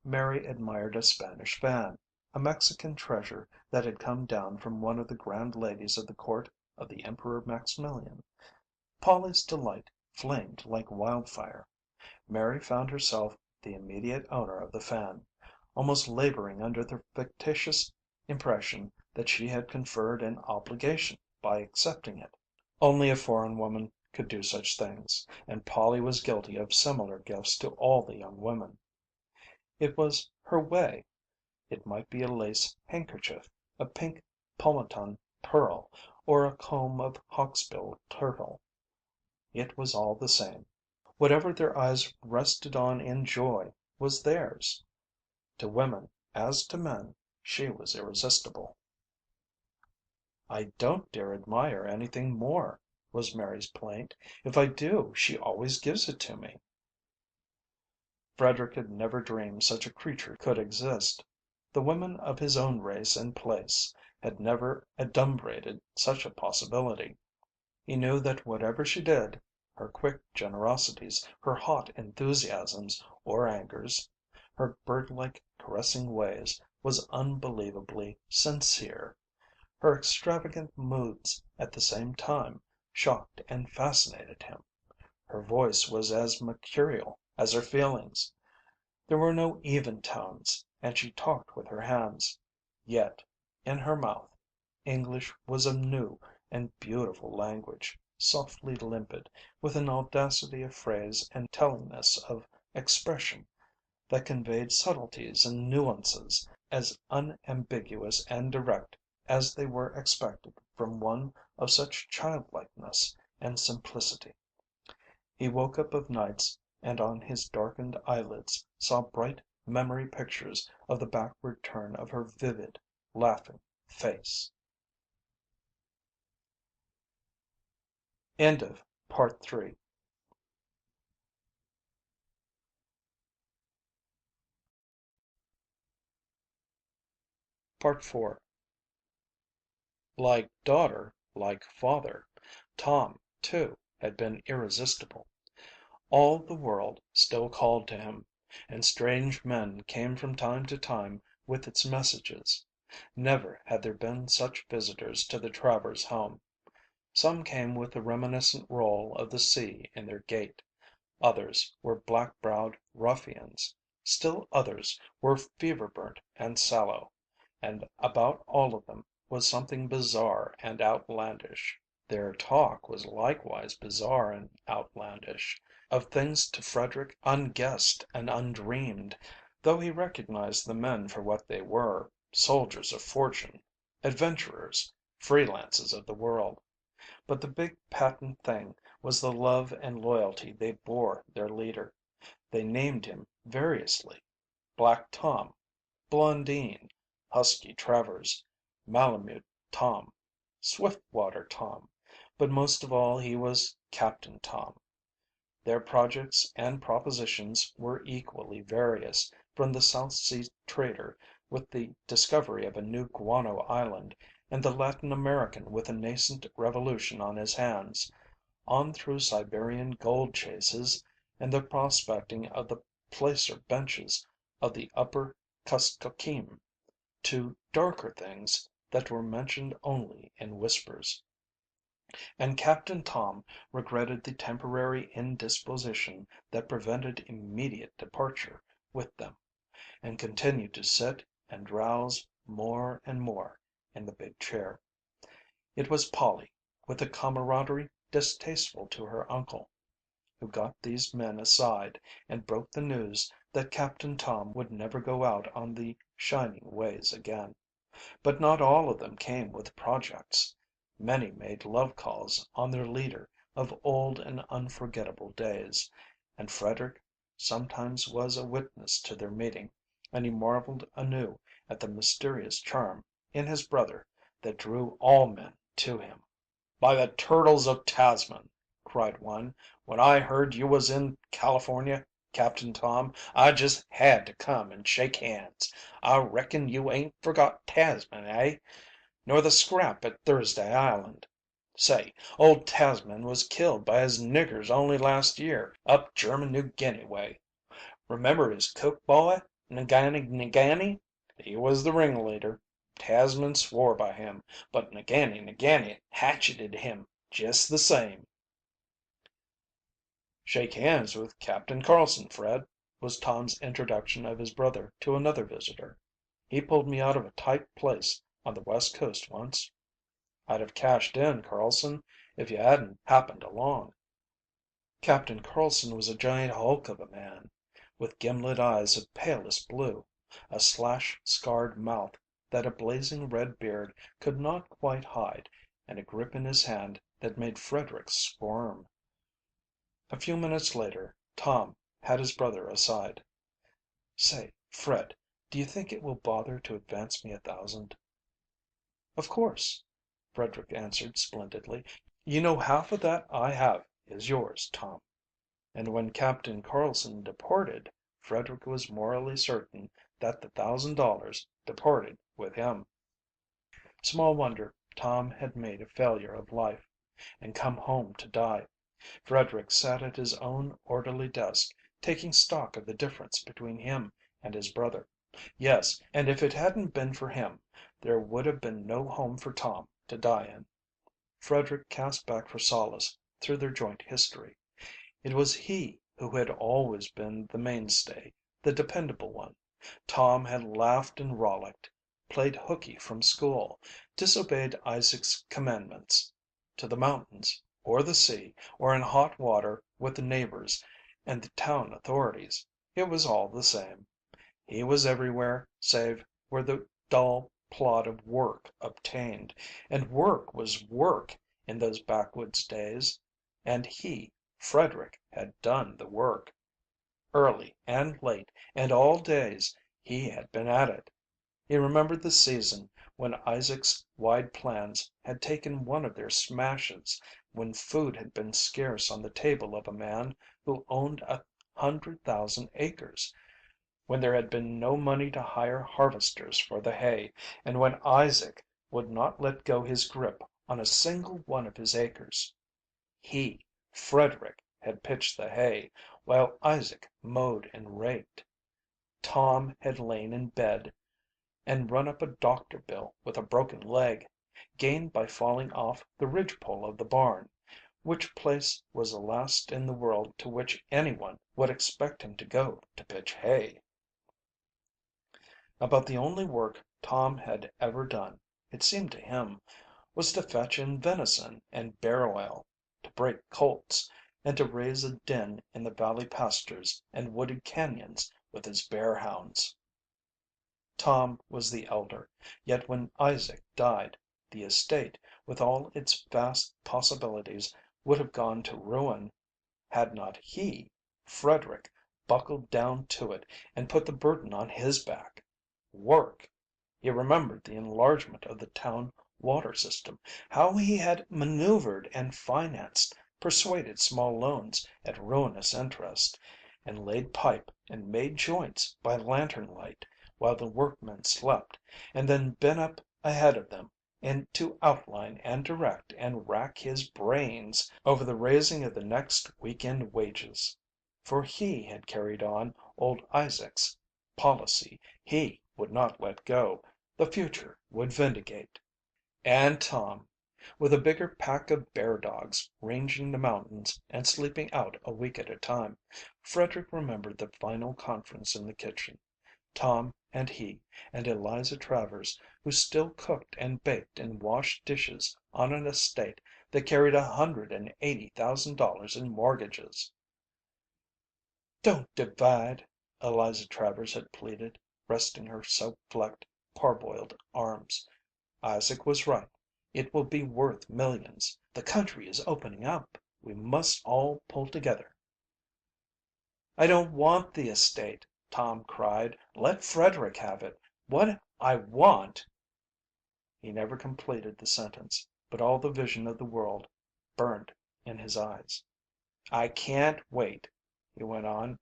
Mary admired a Spanish fan, a Mexican treasure that had come down from one of the grand ladies of the court of the Emperor Maximilian. Polly's delight flamed like wildfire. Mary found herself the immediate owner of the fan, almost laboring under the fictitious impression that she had conferred an obligation by accepting it. Only a foreign woman could do such things, and Polly was guilty of similar gifts to all the young women. It was her way. It might be a lace handkerchief, a pink pomatum pearl, or a comb of hawksbill turtle. It was all the same. Whatever their eyes rested on in joy was theirs. To women, as to men, she was irresistible. "I don't dare admire anything more," was Mary's plaint. "If I do she always gives it to me." Frederick had never dreamed such a creature could exist. The women of his own race and place had never adumbrated such a possibility. He knew that whatever she did, her quick generosities, her hot enthusiasms or angers, her birdlike caressing ways, was unbelievably sincere. Her extravagant moods, at the same time, shocked and fascinated him. Her voice was as mercurial as her feelings. There were no even tones, and she talked with her hands. Yet, in her mouth, English was a new and beautiful language, softly limpid, with an audacity of phrase and tellingness of expression that conveyed subtleties and nuances as unambiguous and direct as they were expected from one of such childlikeness and simplicity. He woke up of nights and on his darkened eyelids saw bright memory pictures of the backward turn of her vivid, laughing face. End of Part 3. Part 4. Like daughter, like father, Tom, too, had been irresistible. All the world still called to him, and strange men came from time to time with its messages. Never had there been such visitors to the Travers home. Some came with the reminiscent roll of the sea in their gait. Others were black-browed ruffians. Still others were fever-burnt and sallow. And about all of them was something bizarre and outlandish. Their talk was likewise bizarre and outlandish, of things to Frederick unguessed and undreamed, though he recognized the men for what they were, soldiers of fortune, adventurers, free lances of the world. But the big patent thing was the love and loyalty they bore their leader. They named him variously: Black Tom, Blondine, Husky Travers, Malamute Tom, Swiftwater Tom, but most of all he was Captain Tom. Their projects and propositions were equally various, from the South Sea trader with the discovery of a new guano island, and the Latin American with a nascent revolution on his hands, on through Siberian gold chases and the prospecting of the placer benches of the upper Kuskokeem, to darker things that were mentioned only in whispers. And Captain Tom regretted the temporary indisposition that prevented immediate departure with them, and continued to sit and drowse more and more in the big chair. It was Polly, with a camaraderie distasteful to her uncle, who got these men aside and broke the news that Captain Tom would never go out on the shining ways again. But not all of them came with projects. Many made love calls on their leader of old and unforgettable days, and Frederick sometimes was a witness to their meeting, and he marveled anew at the mysterious charm in his brother that drew all men to him. "By the Turtles of Tasman!" cried one, "when I heard you was in California, Captain Tom, I just had to come and shake hands. I reckon you ain't forgot Tasman, eh? Nor the scrap at Thursday Island. Say, old Tasman was killed by his niggers only last year, up German New Guinea way. Remember his cook boy, Ngani? He was the ringleader. Tasman swore by him, but Ngani hatcheted him just the same." "Shake hands with Captain Carlson, Fred," was Tom's introduction of his brother to another visitor. "He pulled me out of a tight place on the West Coast once. I'd have cashed in, Carlson, if you hadn't happened along." Captain Carlson was a giant hulk of a man, with gimlet eyes of palest blue, a slash-scarred mouth that a blazing red beard could not quite hide, and a grip in his hand that made Frederick squirm. A few minutes later Tom had his brother aside. "Say, Fred, do you think it will bother to advance me 1,000?" "Of course," Frederick answered splendidly. "You know half of that I have is yours, Tom." And when Captain Carlson departed Frederick was morally certain that the $1,000 departed with him. Small wonder Tom had made a failure of life, and come home to die. Frederick sat at his own orderly desk, taking stock of the difference between him and his brother. Yes, and if it hadn't been for him, there would have been no home for Tom to die in. Frederick cast back for solace through their joint history. It was he who had always been the mainstay, the dependable one. Tom had laughed and rollicked, played hooky from school, disobeyed Isaac's commandments. To the mountains, or the sea, or in hot water with the neighbors and the town authorities, it was all the same. He was everywhere save where the dull plod of work obtained, and work was work in those backwoods days, and he, Frederick, had done the work. Early and late and all days he had been at it. He remembered the season when Isaac's wide plans had taken one of their smashes, when food had been scarce on the table of a man who owned 100,000 acres, when there had been no money to hire harvesters for the hay, and when Isaac would not let go his grip on a single one of his acres. He, Frederick, had pitched the hay, while Isaac mowed and raked. Tom had lain in bed and run up a doctor bill with a broken leg, gained by falling off the ridgepole of the barn, which place was the last in the world to which any one would expect him to go to pitch hay. About the only work Tom had ever done, it seemed to him, was to fetch in venison and bear oil, to break colts, and to raise a den in the valley pastures and wooded cañons with his bear hounds. Tom was the elder, yet when Isaac died, the estate, with all its vast possibilities, would have gone to ruin, had not he, Frederick, buckled down to it and put the burden on his back. Work! He remembered the enlargement of the town water system, how he had maneuvered and financed, persuaded small loans at ruinous interest, and laid pipe and made joints by lantern light while the workmen slept, and then been up ahead of them and to outline and direct and rack his brains over the raising of the next week end wages. For he had carried on old Isaac's policy. He would not let go. The future would vindicate. And Tom, with a bigger pack of bear dogs ranging the mountains and sleeping out a week at a time. Frederick remembered the final conference in the kitchen. Tom and he and Eliza Travers, who still cooked and baked and washed dishes on an estate that carried $180,000 in mortgages. "Don't divide," Eliza Travers had pleaded, resting her soap-flecked, parboiled arms. "Isaac was right. It will be worth millions. The country is opening up. We must all pull together." "I don't want the estate," Tom cried. "Let Frederick have it. What I want " He never completed the sentence, but all the vision of the world burned in his eyes. "I can't wait," he went on.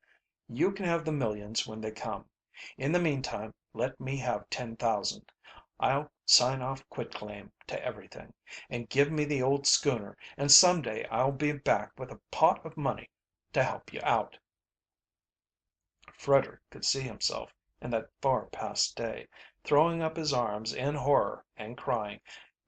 "You can have the millions when they come. In the meantime let me have 10,000. I'll sign off quitclaim to everything. And give me the old schooner, and some day I'll be back with a pot of money to help you out." Frederick could see himself, in that far past day, throwing up his arms in horror and crying: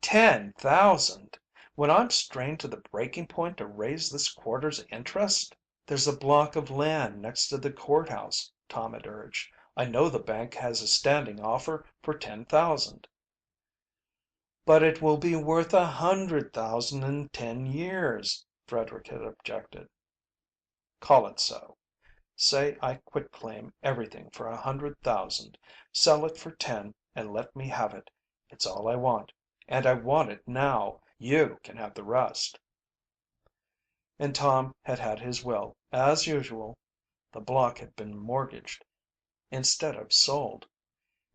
"10,000! When I'm strained to the breaking point to raise this quarter's interest!" "There's a block of land next to the courthouse," Tom had urged. "I know the bank has a standing offer for 10,000." "But it will be worth 100,000 in 10 years," Frederick had objected. "Call it so. Say I quitclaim everything for 100,000. Sell it for 10 and let me have it. It's all I want, and I want it now. You can have the rest." And Tom had had his will, as usual. The block had been mortgaged instead of sold,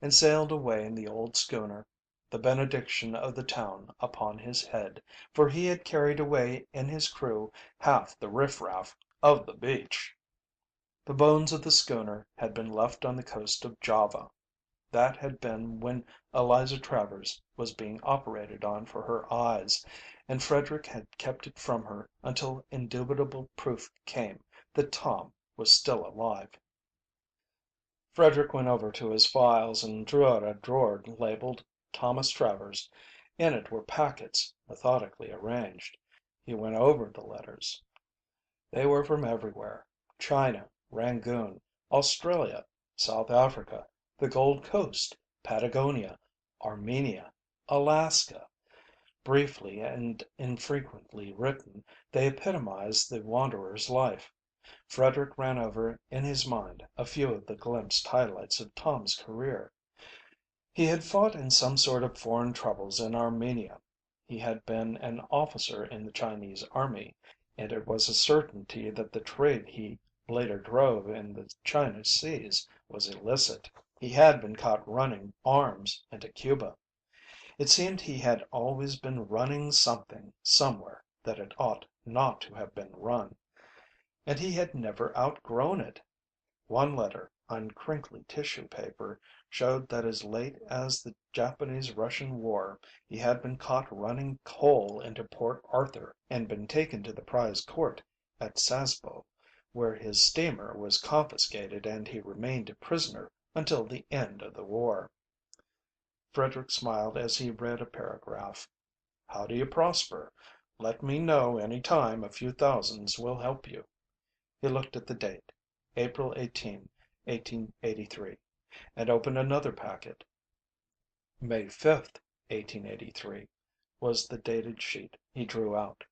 and sailed away in the old schooner, the benediction of the town upon his head, for he had carried away in his crew half the riffraff of the beach. The bones of the schooner had been left on the coast of Java. That had been when Eliza Travers was being operated on for her eyes, and Frederick had kept it from her until indubitable proof came that Tom was still alive. Frederick went over to his files and drew out a drawer labeled Thomas Travers. In it were packets, methodically arranged. He went over the letters. They were from everywhere: China, Rangoon, Australia, South Africa, the Gold Coast, Patagonia, Armenia, Alaska. Briefly and infrequently written, they epitomized the wanderer's life. Frederick ran over in his mind a few of the glimpsed highlights of Tom's career. He had fought in some sort of foreign troubles in Armenia. He had been an officer in the Chinese army, and it was a certainty that the trade he later drove in the China seas was illicit. He had been caught running arms into Cuba. It seemed he had always been running something somewhere that it ought not to have been run, and he had never outgrown it. One letter, on crinkly tissue paper, showed that as late as the Japanese Russian War he had been caught running coal into Port Arthur, and been taken to the prize court at Sasebo, where his steamer was confiscated and he remained a prisoner until the end of the war. Frederick smiled as he read a paragraph. "How do you prosper? Let me know any time a few thousands will help you." He looked at the date, April 18, 1883, and opened another packet. May 5th, 1883, was the dated sheet he drew out.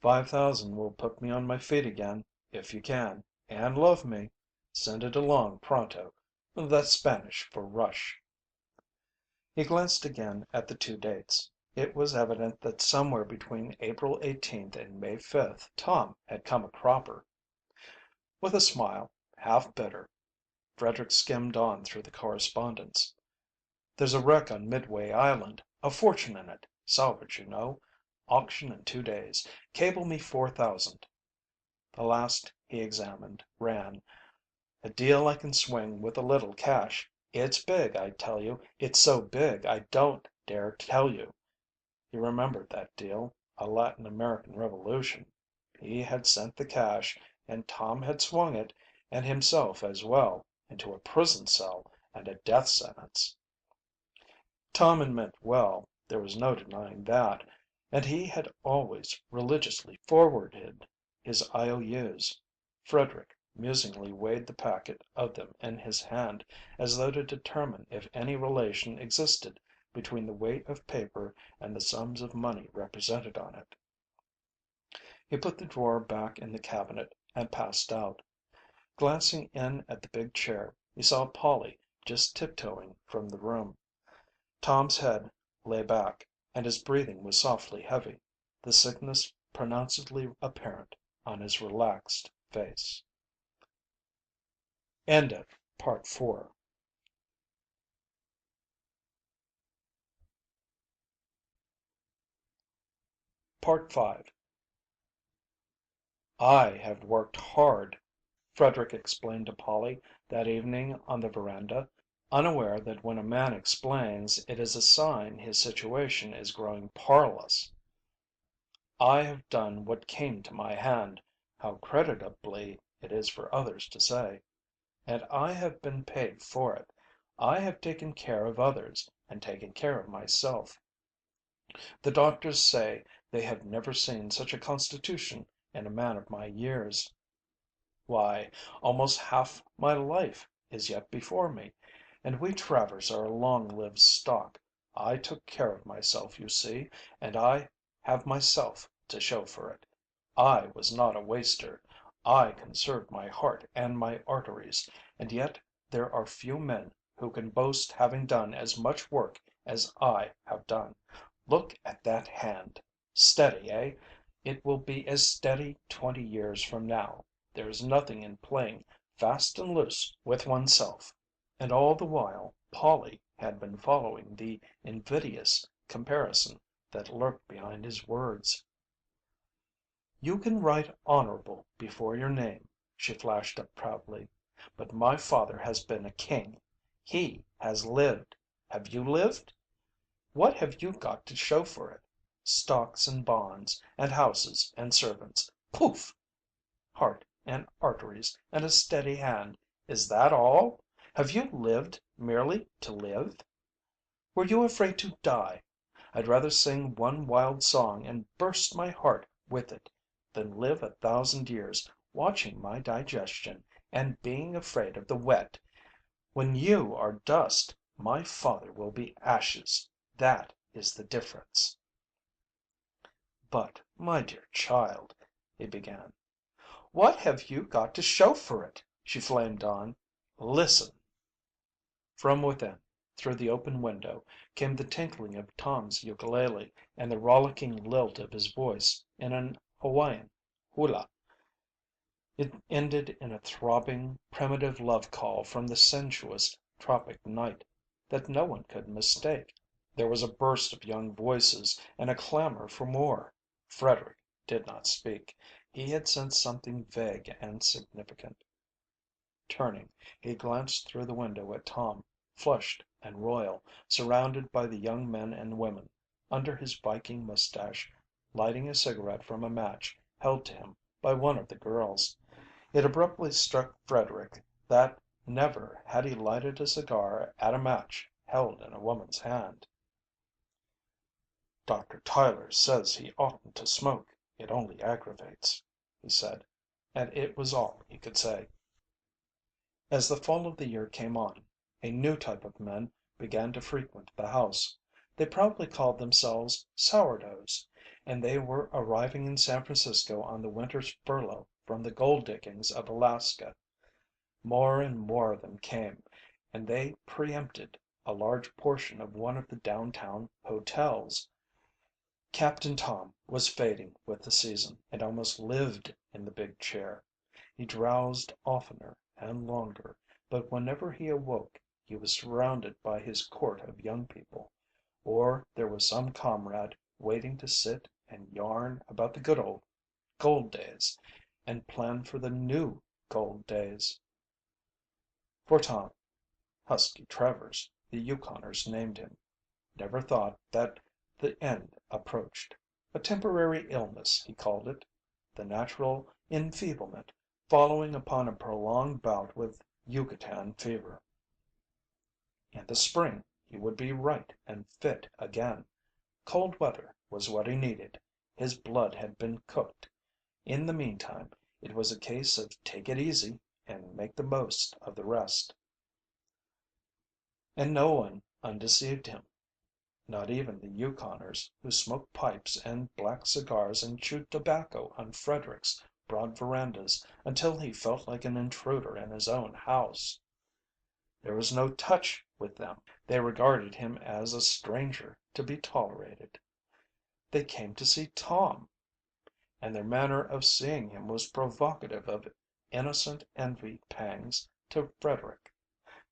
"5,000 will put me on my feet again, if you can, and love me. Send it along pronto. That's Spanish for rush." He glanced again at the two dates. It was evident that somewhere between April 18th and May 5th Tom had come a cropper. With a smile, half bitter, Frederick skimmed on through the correspondence. "There's a wreck on Midway Island. A fortune in it. Salvage, you know. Auction in 2 days. Cable me 4,000." The last he examined ran: "A deal I can swing with a little cash. It's big, I tell you. It's so big I don't dare tell you." He remembered that deal, a Latin American revolution. He had sent the cash, and Tom had swung it, and himself as well, into a prison cell and a death sentence. Tom had meant well, there was no denying that, and he had always religiously forwarded his IOUs. Frederick musingly weighed the packet of them in his hand, as though to determine if any relation existed between the weight of paper and the sums of money represented on it. He put the drawer back in the cabinet and passed out. Glancing in at the big chair, he saw Polly just tiptoeing from the room. Tom's head lay back, and his breathing was softly heavy, the sickness pronouncedly apparent on his relaxed face. End of Part 4. Part 5. "I have worked hard," Frederick explained to Polly that evening on the veranda, unaware that when a man explains it is a sign his situation is growing parlous. "I have done what came to my hand, how creditably it is for others to say. And I have been paid for it. I have taken care of others and taken care of myself. The doctors say they have never seen such a constitution in a man of my years. Why, almost half my life is yet before me, and we Travers are a long lived stock. I took care of myself, you see, and I have myself to show for it. I was not a waster. I conserved my heart and my arteries, and yet there are few men who can boast having done as much work as I have done. Look at that hand. Steady, eh? It will be as steady 20 years from now. There is nothing in playing fast and loose with oneself." And all the while Polly had been following the invidious comparison that lurked behind his words. "You can write honorable before your name. she flashed up proudly. "But my father has been a king. He has lived. Have you lived? What have you got to show for it? Stocks and bonds, and houses and servants. Poof! Heart and arteries and a steady hand. Is that all? Have you lived merely to live? Were you afraid to die? I'd rather sing one wild song and burst my heart with it than live 1,000 years watching my digestion and being afraid of the wet. When you are dust, my father will be ashes. That is the difference." "But, my dear child," he began. "What have you got to show for it?" she flamed on. "Listen." From within, through the open window, came the tinkling of Tom's ukulele and the rollicking lilt of his voice in an Hawaiian hula. It ended in a throbbing, primitive love call from the sensuous tropic night that no one could mistake. There was a burst of young voices and a clamor for more. Frederick did not speak. He had sensed something vague and significant. Turning, he glanced through the window at Tom, flushed and royal, surrounded by the young men and women, under his Viking mustache, lighting a cigarette from a match held to him by one of the girls. It abruptly struck Frederick that never had he lighted a cigar at a match held in a woman's hand. "Dr. Tyler says he oughtn't to smoke. It only aggravates," he said, and it was all he could say. As the fall of the year came on, a new type of men began to frequent the house. They proudly called themselves "sourdoughs," and they were arriving in San Francisco on the winter's furlough from the gold diggings of Alaska. More and more of them came, and they preempted a large portion of one of the downtown hotels. Captain Tom was fading with the season, and almost lived in the big chair. He drowsed oftener and longer, but whenever he awoke he was surrounded by his court of young people, or there was some comrade waiting to sit and yarn about the good old gold days and plan for the new gold days. For Tom, "Husky" Travers, the Yukoners named him, never thought that the end approached. A temporary illness, he called it, the natural enfeeblement following upon a prolonged bout with Yucatan fever. In the spring he would be right and fit again. Cold weather was what he needed. His blood had been cooked. In the meantime it was a case of take it easy and make the most of the rest. And no one undeceived him. Not even the Yukoners, who smoked pipes and black cigars and chewed tobacco on Frederick's broad verandas until he felt like an intruder in his own house. There was no touch with them. They regarded him as a stranger to be tolerated. They came to see Tom, and their manner of seeing him was provocative of innocent envy pangs to Frederick.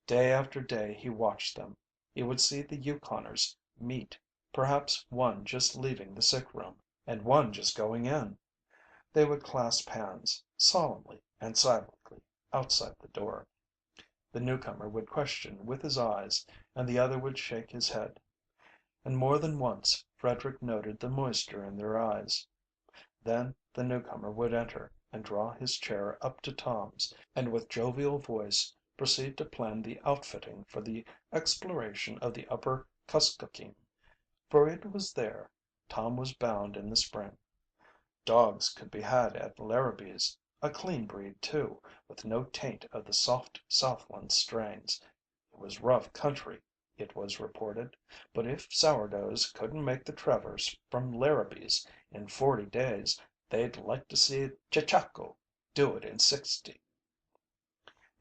Day after day he watched them. He would see the Yukoners meet, perhaps one just leaving the sick room, and one just going in. They would clasp hands, solemnly and silently, outside the door. The newcomer would question with his eyes, and the other would shake his head. And more than once Frederick noted the moisture in their eyes. Then the newcomer would enter and draw his chair up to Tom's, and with jovial voice proceed to plan the outfitting for the exploration of the upper Kuskokeem, for it was there Tom was bound in the spring. Dogs could be had at Larrabee's, a clean breed too, with no taint of the soft Southland strains. It was rough country, it was reported, but if sourdoughs couldn't make the Travers from Larrabee's in 40 days, they'd like to see Chechako do it in 60.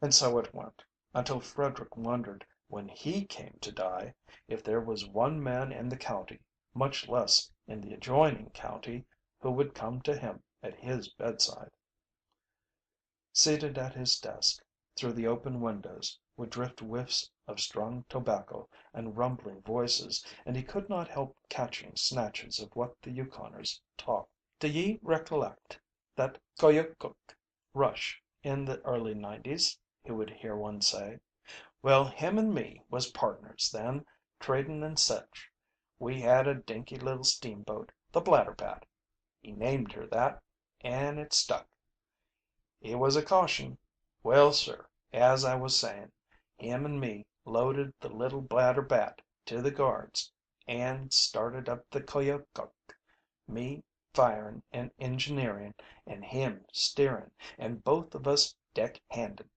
And so it went, until Frederick wondered, when he came to die, if there was one man in the county, much less in the adjoining county, who would come to him at his bedside. Seated at his desk, through the open windows would drift whiffs of strong tobacco and rumbling voices, and he could not help catching snatches of what the Yukoners talked. "Do ye recollect that Koyokuk rush in the early nineties," he would hear one say. "Well, him and me was partners then, trading and such. We had a dinky little steamboat, the Blatterbat. He named her that, and it stuck. It was a caution. Well, sir, as I was sayin', him and me loaded the little Blatterbat to the guards and started up the Koyokuk, me firin' and engineerin' and him steerin', and both of us deck handed.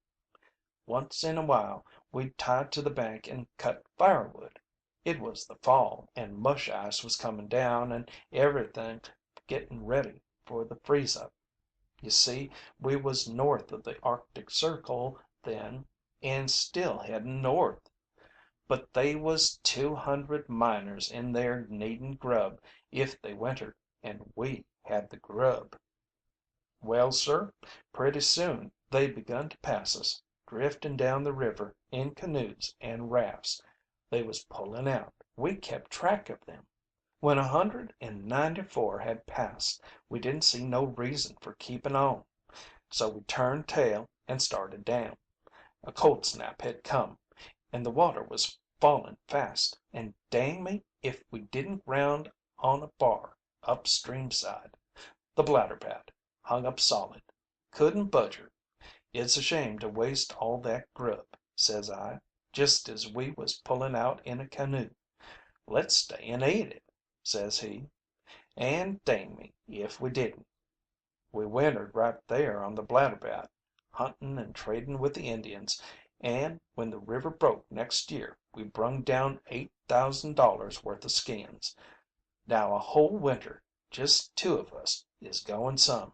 Once in a while we'd tie to the bank and cut firewood. It was the fall, and mush ice was comin' down and everything gettin' ready for the freeze up. You see, we was north of the Arctic Circle then and still headin' north. But they was 200 miners in there needin' grub if they wintered, and we had the grub. Well, sir, pretty soon they begun to pass us, driftin' down the river in canoes and rafts. They was pullin' out. We kept track of them. When 194 had passed, we didn't see no reason for keepin' on, so we turned tail and started down. A cold snap had come, and the water was fallin' fast, and dang me if we didn't ground on a bar upstream side. The Blatterbat hung up solid. Couldn't budge her. 'It's a shame to waste all that grub,' says I, just as we was pullin' out in a canoe. 'Let's stay and eat it,' says he, and dang me if we didn't. We wintered right there on the Blatterbat, huntin' and tradin' with the Indians, and when the river broke next year we brung down $8,000 worth of skins. Now a whole winter, just two of us, is goin' some,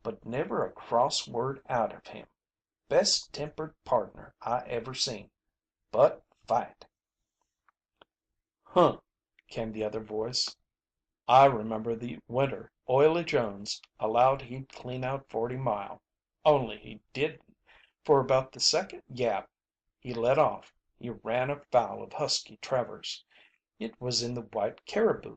but never a cross word out of him. Best tempered pardner I ever seen, but fight." "Huh," came the other voice. "I remember the winter Oily Jones allowed he'd clean out 40 Mile, only he didn't. For about the second yap he let off he ran afoul of Husky Travers. It was in the White Caribou.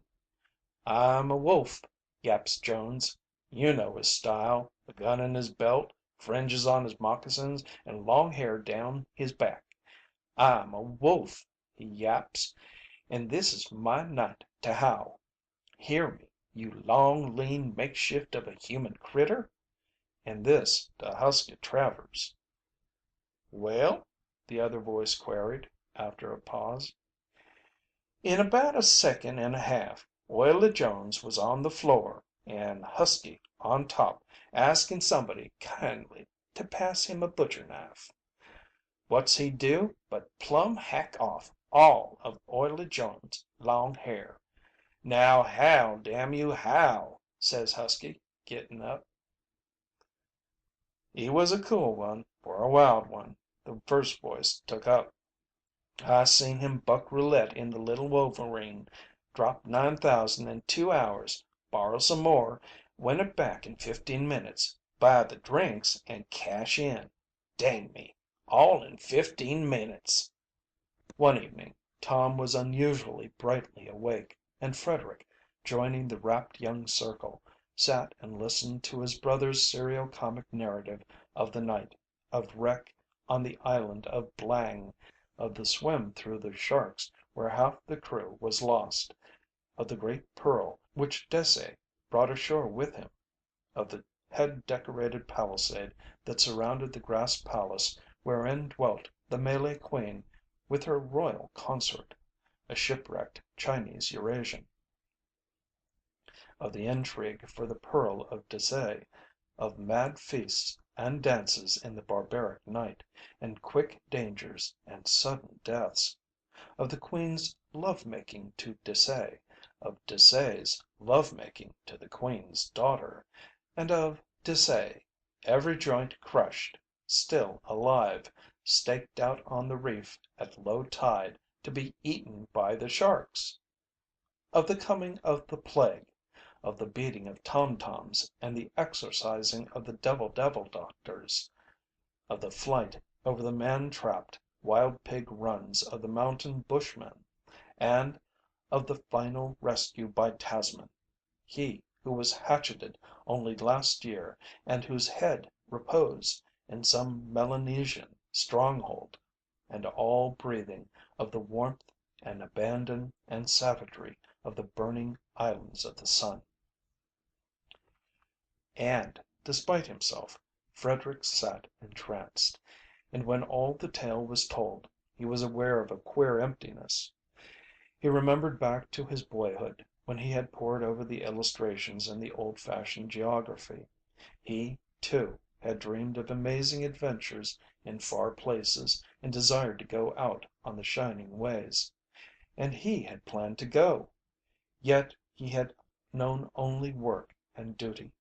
'I'm a wolf,' yaps Jones. You know his style, a gun in his belt, fringes on his moccasins, and long hair down his back. 'I'm a wolf,' he yaps, 'and this is my night to howl. Hear me, you long, lean makeshift of a human critter?' And this to Husky Travers." "Well?" the other voice queried, after a pause. "In about a second and a half Oily Jones was on the floor and Husky on top, asking somebody kindly to pass him a butcher knife. What's he do but plumb hack off all of Oily Jones' long hair. 'Now howl, damn you, howl,' says Husky, getting up. "He was a cool one for a wild one," the first voice took up. "I seen him buck roulette in the Little Wolverine, drop 9,000 in 2 hours, borrow some more, win it back in 15 minutes, buy the drinks, and cash in. Dang me, all in 15 minutes." One evening Tom was unusually brightly awake, and Frederick, joining the rapt young circle, sat and listened to his brother's serio comic narrative of the night, of wreck on the island of Blang, of the swim through the sharks where half the crew was lost, of the great pearl which Dessaix brought ashore with him, of the head decorated palisade that surrounded the grass palace wherein dwelt the Malay queen with her royal consort, a shipwrecked Chinese Eurasian, of the intrigue for the pearl of Dessaix, of mad feasts and dances in the barbaric night, and quick dangers and sudden deaths, of the queen's love making to Dessaix, of Dessaix's love making to the queen's daughter, and of Dessaix, every joint crushed, still alive, staked out on the reef at low tide to be eaten by the sharks, of the coming of the plague, of the beating of tom toms and the exorcising of the devil doctors, of the flight over the man trapped wild pig runs of the mountain bushmen, and of the final rescue by Tasman, he who was hatcheted only last year and whose head reposed in some Melanesian stronghold, and all breathing of the warmth and abandon and savagery of the burning islands of the sun. And, despite himself, Frederick sat entranced, and when all the tale was told, he was aware of a queer emptiness. He remembered back to his boyhood, when he had pored over the illustrations in the old fashioned geography. He, too, had dreamed of amazing adventures in far places and desired to go out on the shining ways. And he had planned to go. Yet he had known only work and duty.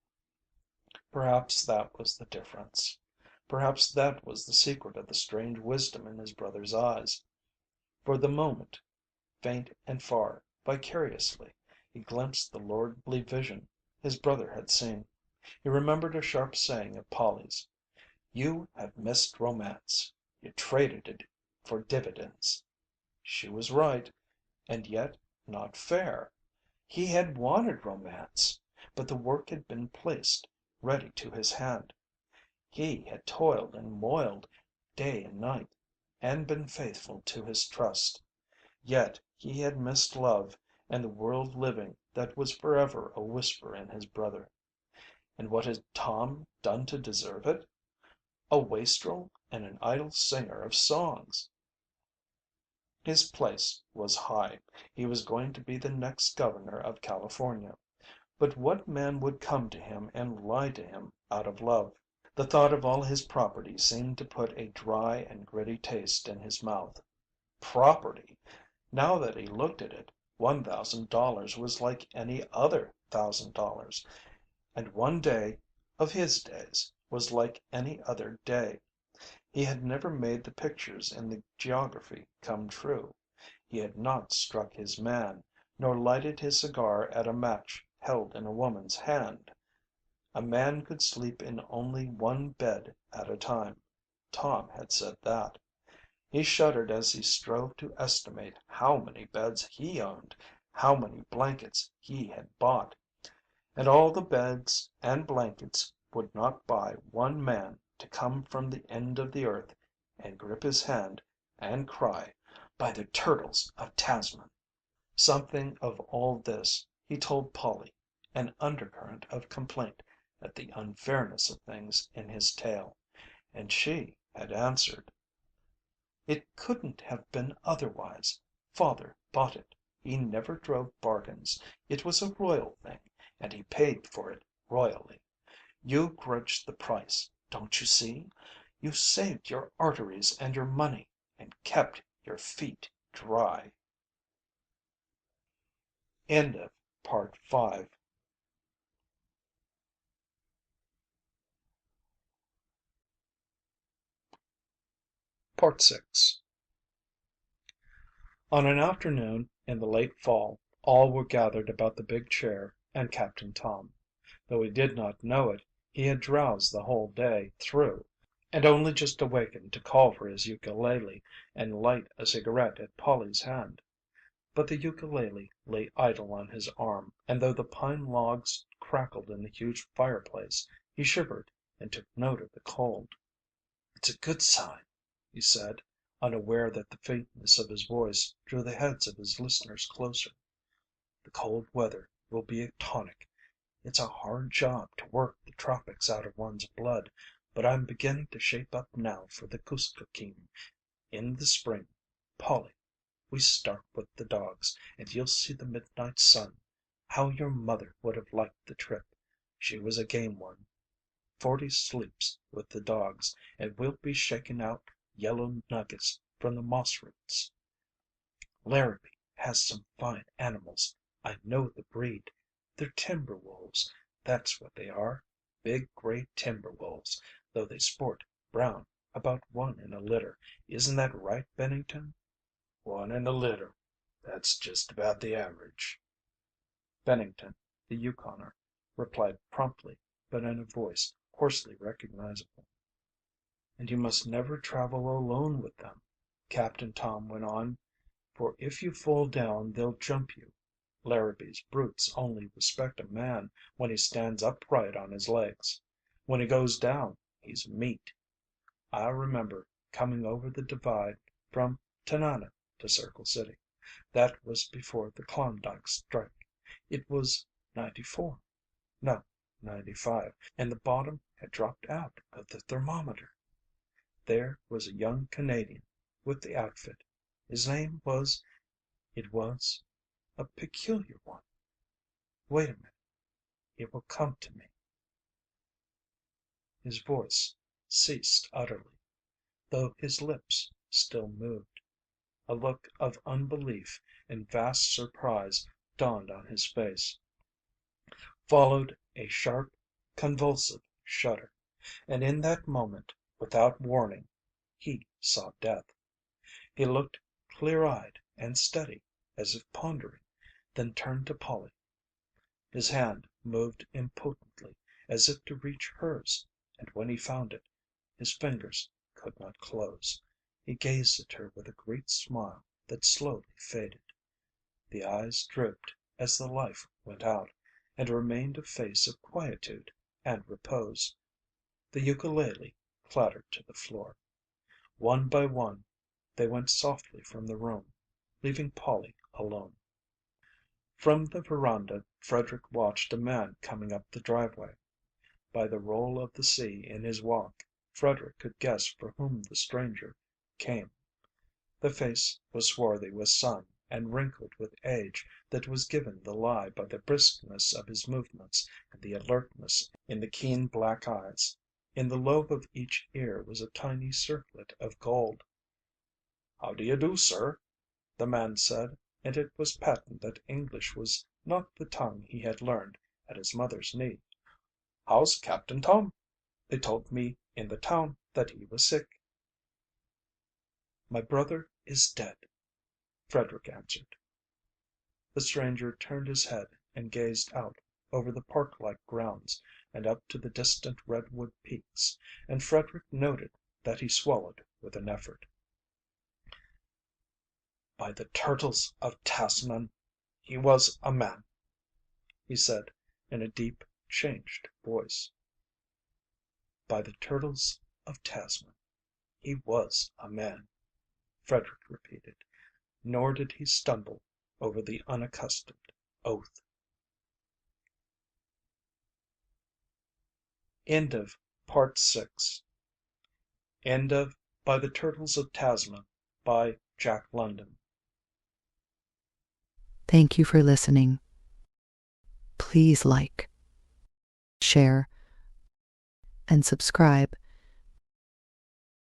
Perhaps that was the difference. Perhaps that was the secret of the strange wisdom in his brother's eyes. For the moment, faint and far, vicariously, he glimpsed the lordly vision his brother had seen. He remembered a sharp saying of Polly's: "You have missed romance. You traded it for dividends." She was right, and yet not fair. He had wanted romance, but the work had been placed ready to his hand. He had toiled and moiled day and night, and been faithful to his trust. Yet he had missed love and the world living that was forever a whisper in his brother. And what had Tom done to deserve it? A wastrel and an idle singer of songs. His place was high. He was going to be the next governor of California. But what man would come to him and lie to him out of love? The thought of all his property seemed to put a dry and gritty taste in his mouth. Property! Now that he looked at it, $1,000 was like any other $1,000, and one day of his days was like any other day. He had never made the pictures in the geography come true. He had not struck his man, nor lighted his cigar at a match held in a woman's hand. A man could sleep in only one bed at a time. Tom had said that. He shuddered as he strove to estimate how many beds he owned, how many blankets he had bought. And all the beds and blankets would not buy one man to come from the end of the earth and grip his hand and cry, "By the Turtles of Tasman." Something of all this he told Polly, an undercurrent of complaint at the unfairness of things in his tale, and she had answered: "It couldn't have been otherwise. Father bought it. He never drove bargains. It was a royal thing, and he paid for it royally. You grudged the price, don't you see? You saved your arteries and your money, and kept your feet dry." End of part 5. Part 6. On an afternoon in the late fall, all were gathered about the big chair and Captain Tom. Though he did not know it, he had drowsed the whole day through, and only just awakened to call for his ukulele and light a cigarette at Polly's hand. But the ukulele lay idle on his arm, and though the pine logs crackled in the huge fireplace, he shivered and took note of the cold. "It's a good sign," he said, unaware that the faintness of his voice drew the heads of his listeners closer. "The cold weather will be a tonic. It's a hard job to work the tropics out of one's blood, but I'm beginning to shape up now for the Kuskokeem. In the spring, Polly, we start with the dogs, and you'll see the midnight sun. How your mother would have liked the trip. She was a game one. 40 sleeps with the dogs, and we'll be shaking out yellow nuggets from the moss roots. Larrabee has some fine animals. I know the breed. They're timber wolves, that's what they are. Big gray timber wolves, though they sport brown, about one in a litter. Isn't that right, Bennington?" "One in a litter. That's just about the average." Bennington, the Yukoner, replied promptly, but in a voice hoarsely recognizable. "And you must never travel alone with them," Captain Tom went on, "for if you fall down they'll jump you. Larrabee's brutes only respect a man when he stands upright on his legs. When he goes down he's meat. I remember coming over the divide from Tanana to Circle City. That was before the Klondike strike. It was '94. No, '95, and the bottom had dropped out of the thermometer. There was a young Canadian with the outfit. His name was, it was a peculiar one. Wait a minute. It will come to me." His voice ceased utterly, though his lips still moved. A look of unbelief and vast surprise dawned on his face. Followed a sharp, convulsive shudder, and in that moment, without warning, he saw death. He looked clear-eyed and steady, as if pondering, then turned to Polly. His hand moved impotently, as if to reach hers, and when he found it, his fingers could not close. He gazed at her with a great smile that slowly faded. The eyes drooped as the life went out, and remained a face of quietude and repose. The ukulele clattered to the floor. One by one they went softly from the room, leaving Polly alone. From the veranda Frederick watched a man coming up the driveway. By the roll of the sea in his walk, Frederick could guess for whom the stranger came. The face was swarthy with sun and wrinkled with age that was given the lie by the briskness of his movements and the alertness in the keen black eyes. In the lobe of each ear was a tiny circlet of gold. "How do you do, sir?" the man said, and it was patent that English was not the tongue he had learned at his mother's knee. "How's Captain Tom? They told me in the town that he was sick." "My brother is dead," Frederick answered. The stranger turned his head and gazed out over the park-like grounds and up to the distant redwood peaks, and Frederick noted that he swallowed with an effort. "By the Turtles of Tasman, he was a man," he said in a deep, changed voice. "By the Turtles of Tasman, he was a man," Frederick repeated, nor did he stumble over the unaccustomed oath. End of Part 6. End of By the Turtles of Tasman by Jack London. Thank you for listening. Please like, share, and subscribe